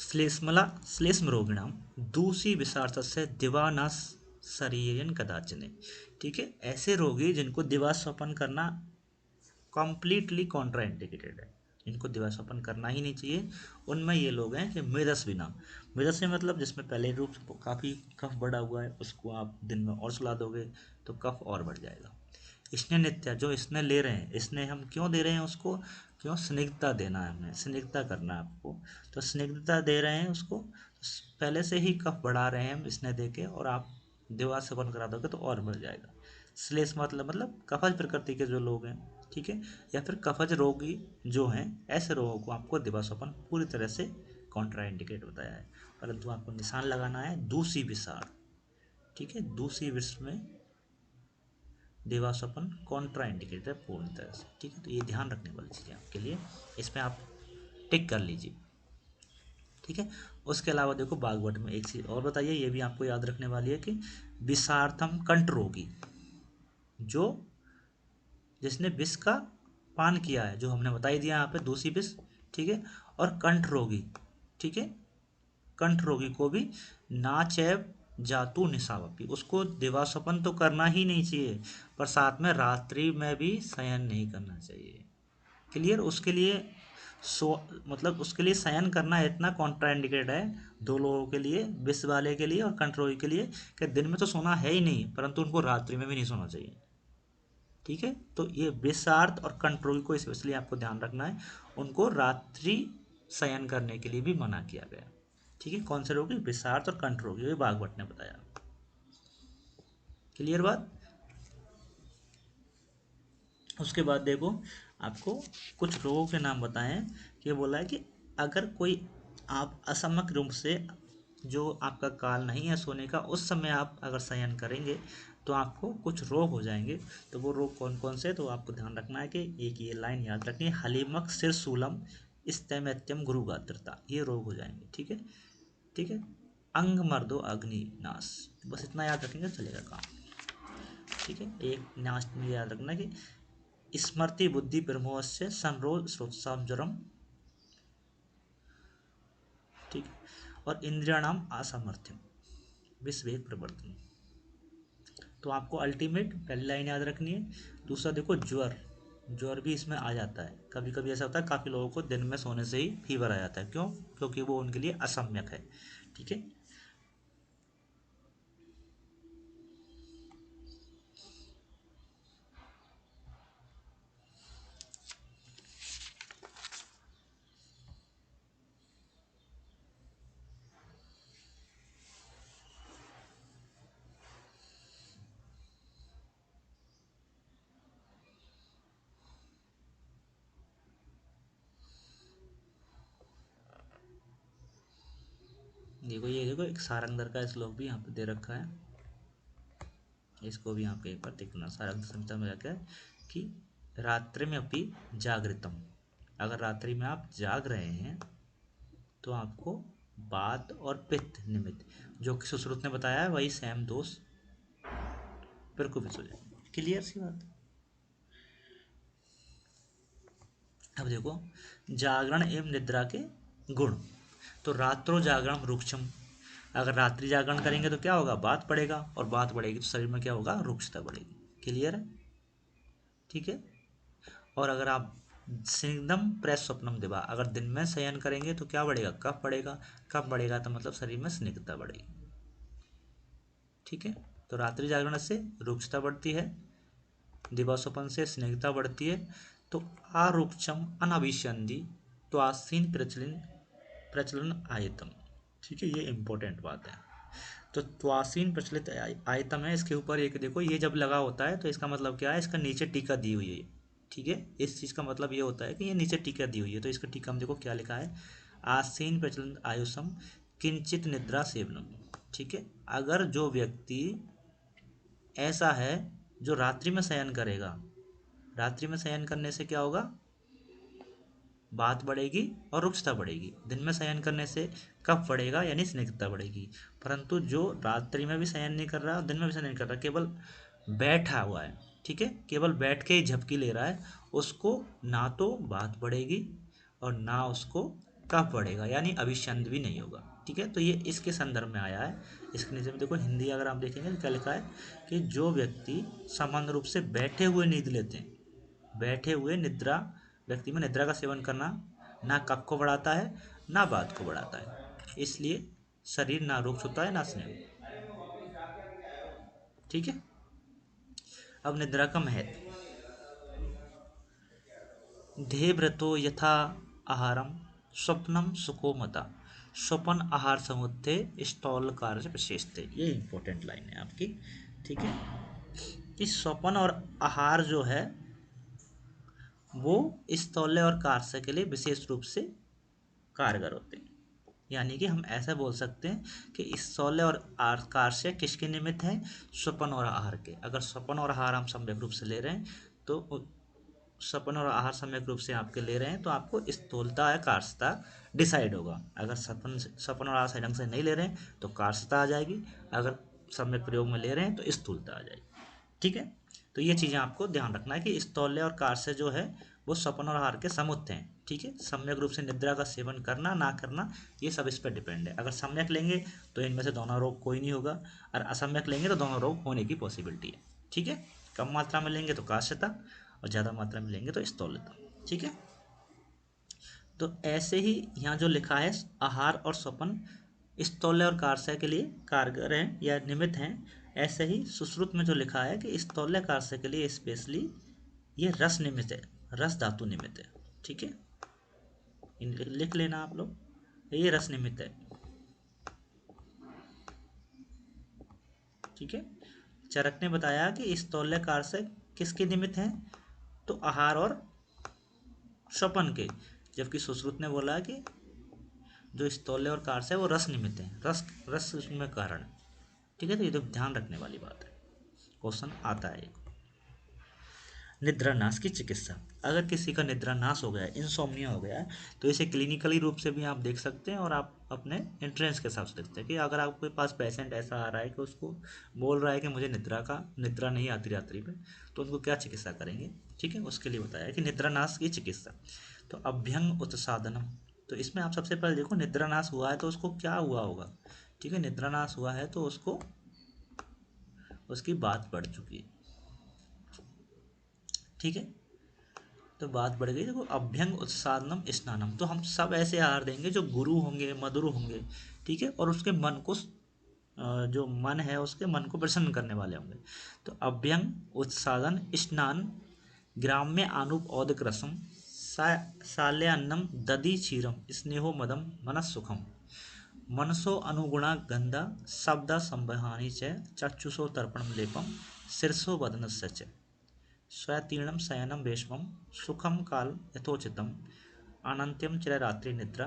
S1: श्लेष्म रोगिणाम दूषी विसार्थ दिवानास शरीरन कदाचने। ठीक है, ऐसे रोगी जिनको दिवास्वपन करना कम्प्लीटली कॉन्ट्राइंडिकेटेड है, इनको दिवास्वपन करना ही नहीं चाहिए, उनमें ये लोग हैं कि मेदस्विना। मेदस्वी मतलब जिसमें पहले रूप से काफ़ी कफ बढ़ा हुआ है, उसको आप दिन में और सुला दोगे तो कफ और बढ़ जाएगा। इसने नित्य जो इसने ले रहे हैं, इसने हम क्यों दे रहे हैं उसको, क्यों स्निग्धता देना है, हमें स्निग्धता करना है आपको, तो स्निग्धता दे रहे हैं उसको, पहले से ही कफ बढ़ा रहे हैं हम इसने दे के, और आप दीवार से बंद करा दोगे तो और बढ़ जाएगा। श्लेष मतलब कफज प्रकृति के जो लोग हैं, ठीक है, या फिर कफज रोगी जो हैं, ऐसे रोगों को आपको दिवास्वपन पूरी तरह से कॉन्ट्रा इंडिकेट बताया है, परंतु आपको निशान लगाना है दूसरी विषाण। ठीक है, दूसरी विष में दिवास्वपन कॉन्ट्रा इंडिकेट है पूर्ण तरह से। ठीक है, तो ये ध्यान रखने वाली चीज़ें आपके लिए, इसमें आप टिक कर लीजिए। ठीक है, उसके अलावा देखो बागवट में एक चीज़ और बताइए, ये भी आपको याद रखने वाली है कि विषार्थम कंठ रोगी, जो जिसने विष का पान किया है, जो हमने बताई दिया यहाँ पे दूसरी विष। ठीक है, और कंठ रोगी, ठीक है, कंठ रोगी को भी नाचैव जातु निशावपी, उसको दिवास्वपन तो करना ही नहीं चाहिए, पर साथ में रात्रि में भी शयन नहीं करना चाहिए। क्लियर, उसके लिए सो मतलब उसके लिए शयन करना इतना कॉन्ट्राइंडिकेट है दो लोगों के लिए, विष वाले के लिए और कंठ रोगी के लिए, कि दिन में तो सोना है ही नहीं, परंतु उनको रात्रि में भी नहीं सोना चाहिए। ठीक है, तो ये विषार्थ और कंट्रोल को स्पेशली आपको ध्यान रखना है, उनको रात्रि शयन करने के लिए भी मना किया गया। ठीक है, कौन से रोग, विषार्थ और कंट्रोल, ये भागवत ने बताया। क्लियर बात। उसके बाद देखो आपको कुछ रोगों के नाम बताएं, कि बोला है कि अगर कोई आप असमक रूप से, जो आपका काल नहीं है सोने का, उस समय आप अगर शयन करेंगे तो आपको कुछ रोग हो जाएंगे। तो वो रोग कौन कौन से, तो आपको ध्यान रखना है कि एक ये लाइन याद रखनी है, हलीमक सिरशूलम स्तैमत्यम गुरुगात्रता, ये रोग हो जाएंगे। ठीक है, ठीक है, अंग मर्दो अग्निनाश, बस इतना याद रखेंगे चलेगा काम। ठीक है, एक नाश में याद रखना कि स्मृति बुद्धि ब्रह्मोस्य संरोध श्रोत्साम जरम। ठीक है, और इंद्रियाणाम असामर्थ्यम विस्वेग प्रवर्तन। तो आपको अल्टीमेट पहली लाइन याद रखनी है। दूसरा देखो ज्वर, ज्वर भी इसमें आ जाता है, कभी कभी ऐसा होता है काफ़ी लोगों को दिन में सोने से ही फीवर आ जाता है, क्यों, क्योंकि वो उनके लिए असम्यक है। ठीक है, देखो ये देखो एक सारंगधर का श्लोक भी यहाँ पे दे रखा है, इसको भी यहाँ पे एक बार देखना, सारंग संहिता में क्या है कि रात्रि में अपनी जागृतम, अगर रात्रि में आप जाग रहे हैं तो आपको वात और पित्त निमित्त, जो कि सुश्रुत ने बताया है, वही सैम दोष प्रकोपित हो जाएंगे। क्लियर सी बात। अब देखो जागरण एवं निद्रा के गुण, तो रात्रो जागरण रुक्षम, अगर रात्रि जागरण करेंगे तो क्या होगा, बात पड़ेगा, और बात बढ़ेगी तो शरीर में क्या होगा, रुक्षता बढ़ेगी। क्लियर है। ठीक है, और अगर आप सिंगदम प्रेस स्वप्नम दिवा, अगर दिन में शयन करेंगे तो क्या बढ़ेगा, कफ बढ़ेगा, कफ बढ़ेगा तो मतलब शरीर में स्निग्धता बढ़ेगी। ठीक है, तो रात्रि जागरण से रुक्षता बढ़ती है, दिवास्वपन से स्निग्धता बढ़ती है। तो आरुक्षम अनाभिसंधि तो आसीन प्रचलन प्रचलन आयतम। ठीक है, ये इंपॉर्टेंट बात है। तो त्वासीन प्रचलित आयतम है, इसके ऊपर एक देखो ये जब लगा होता है तो इसका मतलब क्या है, इसका नीचे टीका दी हुई है। ठीक है, इस चीज़ का मतलब ये होता है कि ये नीचे टीका दी हुई है, तो इसका टीका में देखो क्या लिखा है, आसीन प्रचलन आयुषम किंचित निद्रा सेवनम। ठीक है, अगर जो व्यक्ति ऐसा है जो रात्रि में शयन करेगा, रात्रि में शयन करने से क्या होगा, बात बढ़ेगी और रुक्षता बढ़ेगी। दिन में शयन करने से कफ बढ़ेगा यानी स्निग्धता बढ़ेगी। परंतु जो रात्रि में भी शयन नहीं कर रहा, दिन में भी शयन नहीं कर रहा, केवल बैठा हुआ है, ठीक है, केवल बैठ के ही झपकी ले रहा है, उसको ना तो बात बढ़ेगी और ना उसको कफ बढ़ेगा, यानी अभिशंद भी नहीं होगा। ठीक है, तो ये इसके संदर्भ में आया है। इसके नीचे में देखो हिंदी अगर आप देखेंगे तो क्या लिखा है कि जो व्यक्ति सामान्य रूप से बैठे हुए नींद लेते हैं, बैठे हुए निद्रा, व्यक्ति में निद्रा का सेवन करना ना कफ को बढ़ाता है ना बात को बढ़ाता है, इसलिए शरीर ना रुक्ष होता है ना स्नेह। ठीक है, अब निद्रा का महत्व। ध्येव्रतो यथा आहारम स्वप्नम सुखो मता, स्वपन आहार समुत्थे स्थौल कार्य विशेषते। ये इंपॉर्टेंट लाइन है आपकी। ठीक है, कि स्वपन और आहार जो है वो स्थौल्य और कार्य के लिए विशेष रूप से कारगर होते हैं। यानी कि हम ऐसा बोल सकते हैं कि स्थौल्य और कार्य किसके निमित्त है? स्वपन और आहार के। अगर स्वपन और आहार हम सम्यक रूप से ले रहे हैं तो स्वपन और आहार सम्यक रूप से आपके ले रहे हैं तो आपको स्थूलता या कार्सता डिसाइड होगा। अगर स्वपन और आहार सही ढंग से नहीं ले रहे हैं तो कार्सता आ जाएगी, अगर सम्यक प्रयोग में ले रहे हैं तो स्थूलता आ जाएगी। ठीक है, तो ये चीज़ें आपको ध्यान रखना है कि स्थौल्य और कार्य जो है वो स्वपन और आहार के समुत्थ हैं। ठीक है, सम्यक रूप से निद्रा का सेवन करना ना करना ये सब इस पर डिपेंड है। अगर सम्यक लेंगे तो इनमें से दोनों रोग कोई नहीं होगा, और असम्यक लेंगे तो दोनों रोग होने की पॉसिबिलिटी है। ठीक है, कम मात्रा में लेंगे तो काश्यता और ज़्यादा मात्रा में लेंगे तो स्थौल्यता। ठीक है, तो ऐसे ही यहाँ जो लिखा है आहार और स्वपन स्थौल्य और कार्य के लिए कारगर हैं या निमित्त हैं, ऐसे ही सुश्रुत में जो लिखा है कि स्थौल्य कार्य के लिए स्पेशली ये रस निमित्त है, रस धातु निमित्त है। ठीक है, लिख लेना आप लोग, ये रस निमित्त है। ठीक है, चरक ने बताया कि स्थौल्य कार्य किसके निमित्त हैं? तो आहार और स्वपन के, जबकि सुश्रुत ने बोला कि जो स्थौल्य और कार्य है वो रस निमित्त है, रस रस उसमें कारण है। ठीक है, तो ये तो ध्यान रखने वाली बात है, क्वेश्चन आता है। निद्रा नाश की चिकित्सा। अगर किसी का निद्रा नाश हो गया है, इंसोम्निया हो गया है, तो इसे क्लिनिकली रूप से भी आप देख सकते हैं और आप अपने एंट्रेंस के हिसाब से देखते हैं कि अगर आपके पास पेशेंट ऐसा आ रहा है कि उसको बोल रहा है कि मुझे निद्रा नहीं आती रात्रि में, तो उनको क्या चिकित्सा करेंगे। ठीक है, उसके लिए बताया कि निद्रा नाश की चिकित्सा। तो अभ्यंग उत्सादनम, तो इसमें आप सबसे पहले देखो निद्रा नाश हुआ है तो उसको क्या हुआ होगा। ठीक है, निद्रा नाश हुआ है तो उसको उसकी बात बढ़ चुकी है। ठीक है, तो बात बढ़ गई। देखो अभ्यंग उत्सादनम स्नानम, तो हम सब ऐसे आहार देंगे जो गुरु होंगे, मधुर होंगे। ठीक है, और उसके मन को जो मन है उसके मन को प्रसन्न करने वाले होंगे। तो अभ्यंग उत्सादन स्नान ग्राम्य आनुप औदक रसम साल्यान्नम दधि क्षीरम स्नेहो मदम मनस्सुखम मनसो अनुगुणा गंधा शब्द संवहानी च चक्षुषो तर्पणम लेपम शीर्षो वदनस्य च स्वतीर्णम शयनम वेशमम सुखम काल यथोचितम अनंत्यम चिररात्रि निद्रा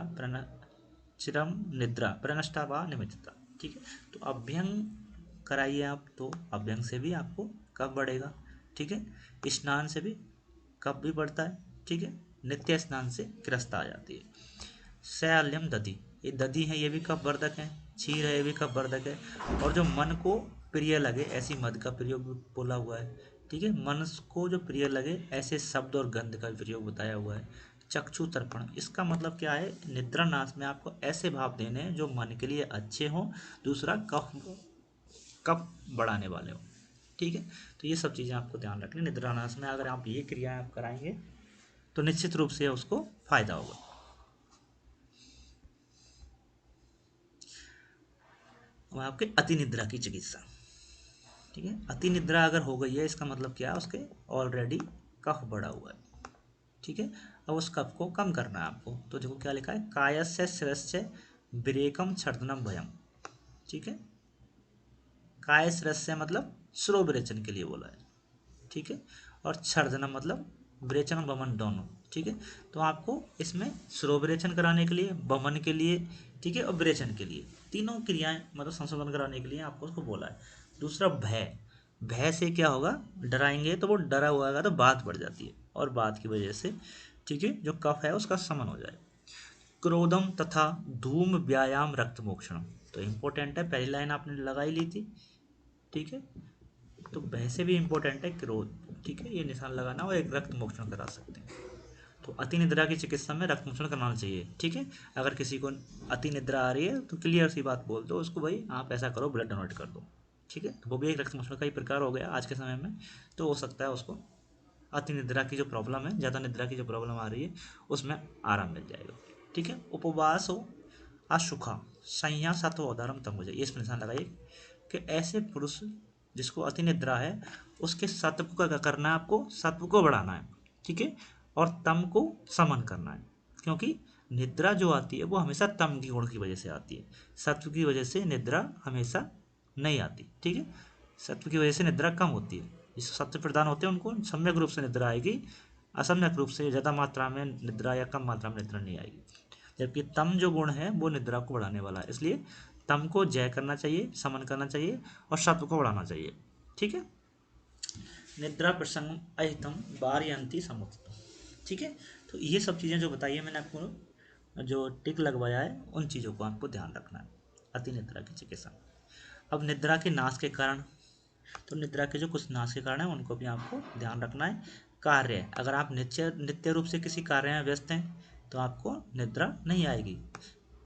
S1: चिरम निद्रा प्रनष्टा व निमित्तता। ठीक है, तो अभ्यंग कराइए आप, तो अभ्यंग से भी आपको कफ बढ़ेगा। ठीक है, स्नान से भी कफ भी बढ़ता है। ठीक है, नित्य स्नान से ग्रस्ता आ जाती है। शैल्यम दधि, ये दधि है ये भी कफ वर्धक है, क्षीर है ये भी कफ वर्धक है, और जो मन को प्रिय लगे ऐसी मद का प्रयोग भी बोला हुआ है। ठीक है, मन को जो प्रिय लगे ऐसे शब्द और गंध का प्रयोग बताया हुआ है। चक्षु तर्पण, इसका मतलब क्या है? निद्रा नाश में आपको ऐसे भाव देने हैं जो मन के लिए अच्छे हों, दूसरा कफ कफ बढ़ाने वाले हों। ठीक है, तो ये सब चीज़ें आपको ध्यान रखनी। निद्रा नाश में अगर आप ये क्रियाएं आप कराएंगे तो निश्चित रूप से उसको फायदा होगा। और आपके अति निद्रा की चिकित्सा। ठीक है, अति निद्रा अगर हो गई है इसका मतलब क्या है? उसके ऑलरेडी कफ बढ़ा हुआ है। ठीक है, अब उस कफ को कम करना है आपको, तो देखो क्या लिखा है, कायस्य शिरस्य विरेकम छर्दनम भयम। ठीक है, काय शिरस्य मतलब स्लो विरेचन के लिए बोला है। ठीक है, और छर्दनम मतलब विरेचन और बमन दोनों। ठीक है, तो आपको इसमें स्लो विरेचन कराने के लिए, बमन के लिए, ठीक है, और विरेचन के लिए तीनों क्रियाएं मतलब संशोधन कराने के लिए आपको उसको बोला है। दूसरा भय, भय से क्या होगा? डराएंगे तो वो डरा हुआ होगा तो बात बढ़ जाती है, और बात की वजह से ठीक है, जो कफ है उसका शमन हो जाए। क्रोधम तथा धूम व्यायाम रक्त मोक्षण, तो इम्पोर्टेंट है, पहली लाइन आपने लगाई ली थी, ठीक है। तो वैसे भी इम्पोर्टेंट है क्रोध, ठीक है, ये निशान लगाना और एक रक्त मोक्षण करा सकते हैं। तो अति निद्रा की चिकित्सा में रक्त मोक्षण कराना चाहिए, ठीक है। अगर किसी को अति निद्रा आ रही है तो क्लियर सी बात बोल दो उसको, भाई आप ऐसा करो, ब्लड डोनेट कर दो, ठीक है। तो वो भी एक रक्त मोक्षण का ही प्रकार हो गया आज के समय में। तो हो सकता है उसको अति निद्रा की जो प्रॉब्लम है, ज़्यादा निद्रा की जो प्रॉब्लम आ रही है, उसमें आराम मिल जाएगा, ठीक है। उपवास हो अशुखा संज्ञा सत्व उदारम तम हो जाए, इस निशान लगाइए कि ऐसे पुरुष जिसको अति निद्रा है उसके सत्व को क्या करना है, आपको सत्व को बढ़ाना है, ठीक है, और तम को समन करना है। क्योंकि निद्रा जो आती है वो हमेशा तम की गुण की वजह से आती है, सत्व की वजह से निद्रा हमेशा नहीं आती, ठीक है। सत्व की वजह से निद्रा कम होती है, जिस सत्व प्रदान होते हैं उनको सम्यक रूप से निद्रा आएगी, असम्यक रूप से ज़्यादा मात्रा में निद्रा या कम मात्रा में निद्रा नहीं आएगी। जबकि तम जो गुण है वो निद्रा को बढ़ाने वाला है, इसलिए तम को जय करना चाहिए, समन करना चाहिए और सत्व को बढ़ाना चाहिए, ठीक है। निद्रा प्रसंग अहितम बारयंती समुचित, ठीक है। तो ये सब चीज़ें जो बताई है मैंने आपको, जो टिक लगवाया है, उन चीज़ों को आपको ध्यान रखना है अति निद्रा की चिकित्सा। अब निद्रा के नाश के कारण, तो निद्रा के जो कुछ नाश के कारण हैं उनको भी आपको ध्यान रखना है। कार्य, अगर आप नित्य नित्य रूप से किसी कार्य में व्यस्त हैं तो आपको निद्रा नहीं आएगी।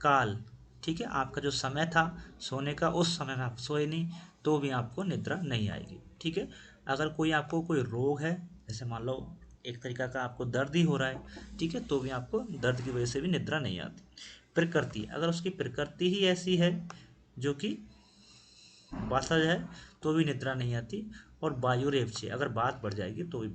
S1: काल, ठीक है, आपका जो समय था सोने का उस समय में आप सोए नहीं तो भी आपको निद्रा नहीं आएगी, ठीक है। अगर आपको कोई रोग है, जैसे मान लो एक तरीका का आपको दर्द ही हो रहा है, ठीक है, तो भी आपको दर्द की वजह से भी निद्रा नहीं आती। प्रकृति, अगर उसकी प्रकृति ही ऐसी है जो कि वासज है तो भी निद्रा नहीं आती। और वायु रेप से अगर बात बढ़ जाएगी तो भी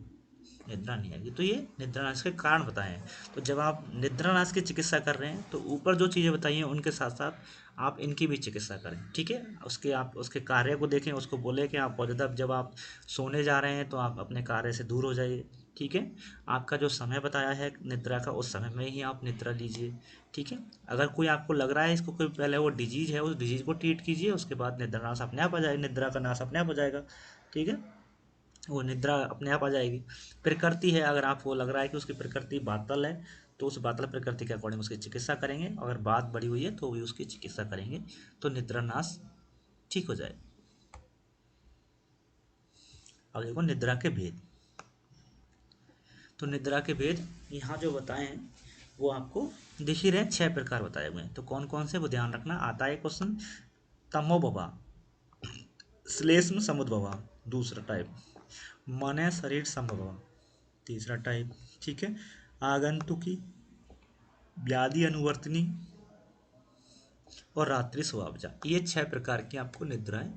S1: निद्रा नहीं आएगी। तो ये निद्रानाश के कारण बताए हैं। तो जब आप निद्रानाश की चिकित्सा कर रहे हैं तो ऊपर जो चीज़ें बताई हैं उनके साथ साथ आप इनकी भी चिकित्सा करें, ठीक है। आप उसके कार्य को देखें, उसको बोले कि आप बहुत ज़्यादा जब आप सोने जा रहे हैं तो आप अपने कार्य से दूर हो जाइए, ठीक है। आपका जो समय बताया है निद्रा का उस समय में ही आप निद्रा लीजिए, ठीक है। अगर कोई आपको लग रहा है इसको कोई पहले वो डिजीज है, उस डिजीज को ट्रीट कीजिए, उसके बाद निद्रानाश अपने आप आ जाएगा, निद्रा का नाश अपने आप हो जाएगा, ठीक है। वो निद्रा अपने आप आ जाएगी। प्रकृति है, अगर आपको लग रहा है कि उसकी प्रकृति बातल है तो उस बातल प्रकृति के अकॉर्डिंग उसकी चिकित्सा करेंगे, अगर बात बढ़ी हुई है तो भी उसकी चिकित्सा करेंगे तो निद्रा नाश ठीक हो जाए। अब देखो निद्रा के भेद, तो निद्रा के भेद यहाँ जो बताए हैं वो आपको दिख ही रहे हैं, 6 प्रकार बताए हुए हैं। तो कौन कौन से वो ध्यान रखना आता है क्वेश्चन। तमोभवा, श्लेष्म समुद्भवा दूसरा टाइप, मन शरीर संभवा तीसरा टाइप, ठीक है। आगंतुकी, व्याधि अनुवर्तनी और रात्रि स्वभावजा, ये 6 प्रकार की आपको निद्राएं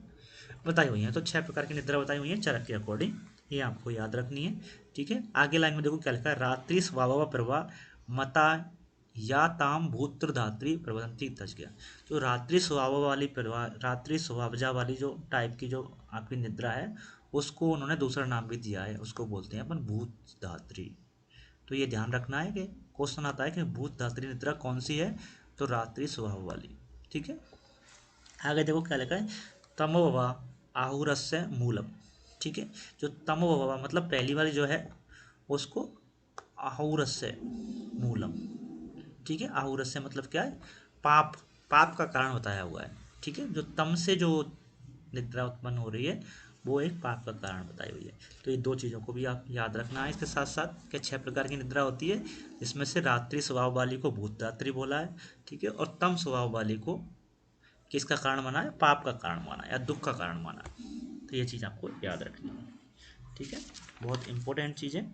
S1: बताई हुई हैं। तो 6 प्रकार की निद्रा बताई हुई हैं चरक के अकॉर्डिंग, ये आपको याद रखनी है, ठीक है। आगे लाइन में देखो क्या लिखा है, रात्रि स्वभाव प्रभा मता या ताम भूत्र धात्री प्रबंधती तज गया। तो रात्रि स्वभाव वाली प्रभा, रात्रि स्वभावजा वाली जो टाइप की जो आपकी निद्रा है उसको उन्होंने दूसरा नाम भी दिया है, उसको बोलते हैं अपन भूत धात्री। तो ये ध्यान रखना है कि क्वेश्चन आता है कि भूत धात्री निद्रा कौन सी है, तो रात्रि स्वभाव वाली, ठीक है। आगे देखो क्या लिखा है, तमोभवा आहुरस्य मूलम, ठीक है। जो तमोभवा मतलब पहली वाली जो है उसको आहुरस्य मूलम, ठीक है। आहुरस्य मतलब क्या है, पाप, पाप का कारण बताया हुआ है, ठीक है। जो तम से जो निद्रा उत्पन्न हो रही है वो एक पाप का कारण बताई हुई है। तो ये 2 चीज़ों को भी आप याद रखना है। इसके साथ साथ क्या 6 प्रकार की निद्रा होती है, इसमें से रात्रि स्वभाव वाली को भूतदात्री बोला है, ठीक है। और तम स्वभाव वाली को किसका कारण माना है, पाप का कारण माना या दुख का कारण माना। तो ये चीज़ आपको याद रखनी है, ठीक है, बहुत इंपॉर्टेंट चीज़ है,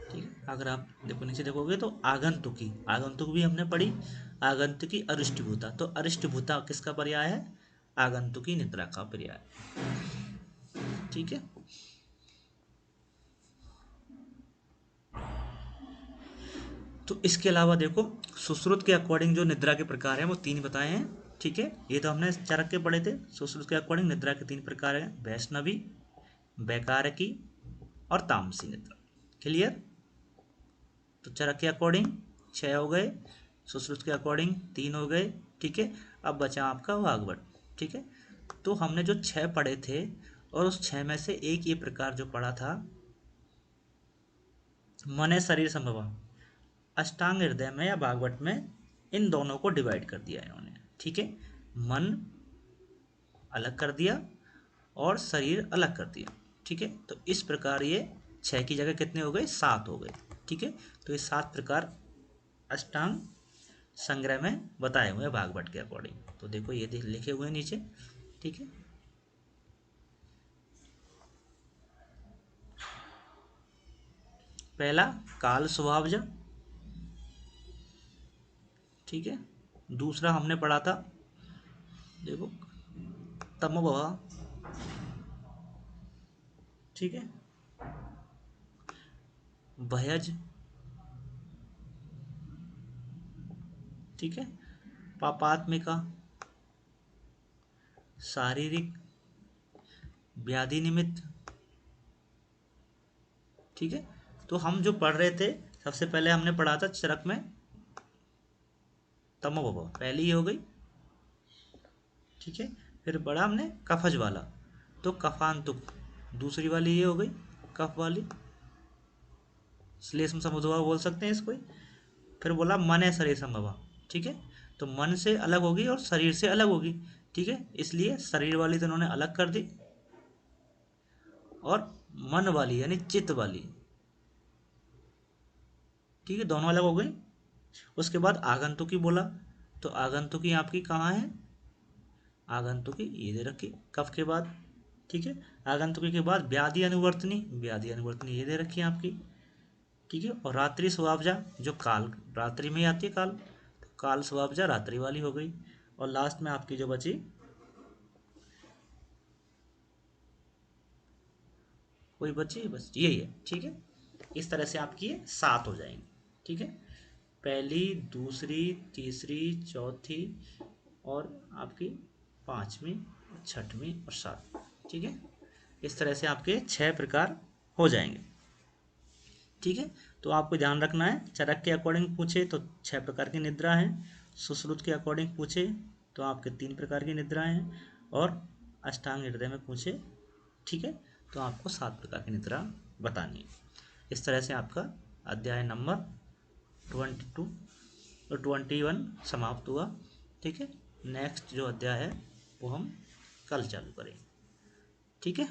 S1: ठीक है। अगर आप देखो नीचे देखोगे तो आगंतुकी, आगंतुक भी हमने पढ़ी, आगंतुकी अरिष्टभूता, तो अरिष्टभूता किसका पर्याय है, आगंतुकी निद्रा का पर्याय, ठीक है। तो इसके अलावा देखो सुश्रुत के अकॉर्डिंग जो निद्रा के प्रकार हैं वो 3 बताए हैं, ठीक है। ये तो हमने चरक के पढ़े थे। सुश्रुत के अकॉर्डिंग निद्रा के 3 प्रकार हैं, वैष्णवी, वैकारकी और तामसी निद्रा, क्लियर। तो चरक के अकॉर्डिंग 6 हो गए, सुश्रुत के अकॉर्डिंग 3 हो गए, ठीक है। अब बचा आपका वाग्भट, ठीक है। तो हमने जो 6 पढ़े थे और उस 6 में से एक ये प्रकार जो पढ़ा था मने शरीर संभवा, अष्टांग हृदय में या भागवत में इन दोनों को डिवाइड कर दिया इन्होंने। ठीक है, मन अलग कर दिया और शरीर अलग कर दिया। ठीक है, तो इस प्रकार ये 6 की जगह कितने हो गए, 7 हो गए। ठीक है, तो ये 7 प्रकार अष्टांग संग्रह में बताए हुए हैं भागवत के अकॉर्डिंग। तो देखो ये लिखे हुए हैं नीचे। ठीक है, पहला काल स्वभावज। ठीक है, दूसरा हमने पढ़ा था, देखो तमोभव। ठीक है, भयज। ठीक है, पापात्मिका, शारीरिक, व्याधि निमित्त। ठीक है, तो हम जो पढ़ रहे थे, सबसे पहले हमने पढ़ा था चरक में तमोभव, पहली ही हो गई। ठीक है, फिर पढ़ा हमने कफज वाला, तो कफांतुक दूसरी वाली ये हो गई, कफ वाली, श्लेष्म समुद्भवा बोल सकते हैं इसको। फिर बोला मन है शरीर संभवा। ठीक है, तो मन से अलग होगी और शरीर से अलग होगी। ठीक है, इसलिए शरीर वाली तो उन्होंने अलग कर दी, और मन वाली यानी चित्त वाली, ठीक है, दोनों अलग हो गई। उसके बाद आगंतुकी बोला, तो आगंतुकी आपकी कहाँ है, आगंतुकी ये दे रखी कफ के बाद। ठीक है, आगंतुकी के बाद व्याधि अनुवर्तनी, व्याधि अनुवर्तनी ये दे रखी है आपकी। ठीक है, और रात्रि स्वभावजा जो काल रात्रि में ही आती है, काल, तो काल स्वभावजा रात्रि वाली हो गई। और लास्ट में आपकी जो बची, कोई बची बस यही है। ठीक है, इस तरह से आपकी ये 7 हो जाएंगी। ठीक है, पहली, दूसरी, तीसरी, चौथी और आपकी 5वीं, 6वीं और 7वीं। ठीक है, इस तरह से आपके 6 प्रकार हो जाएंगे। ठीक है, तो आपको ध्यान रखना है, चरक के अकॉर्डिंग पूछे तो 6 प्रकार की निद्रा है, सुश्रुत के अकॉर्डिंग पूछे तो आपके 3 प्रकार की निद्राएं हैं, और अष्टांग हृदय में पूछे, ठीक है, तो आपको 7 प्रकार की निद्रा बतानी है। इस तरह से आपका अध्याय नंबर 22 और 21 समाप्त हुआ। ठीक है, नेक्स्ट जो अध्याय है वो हम कल चालू करेंगे। ठीक है।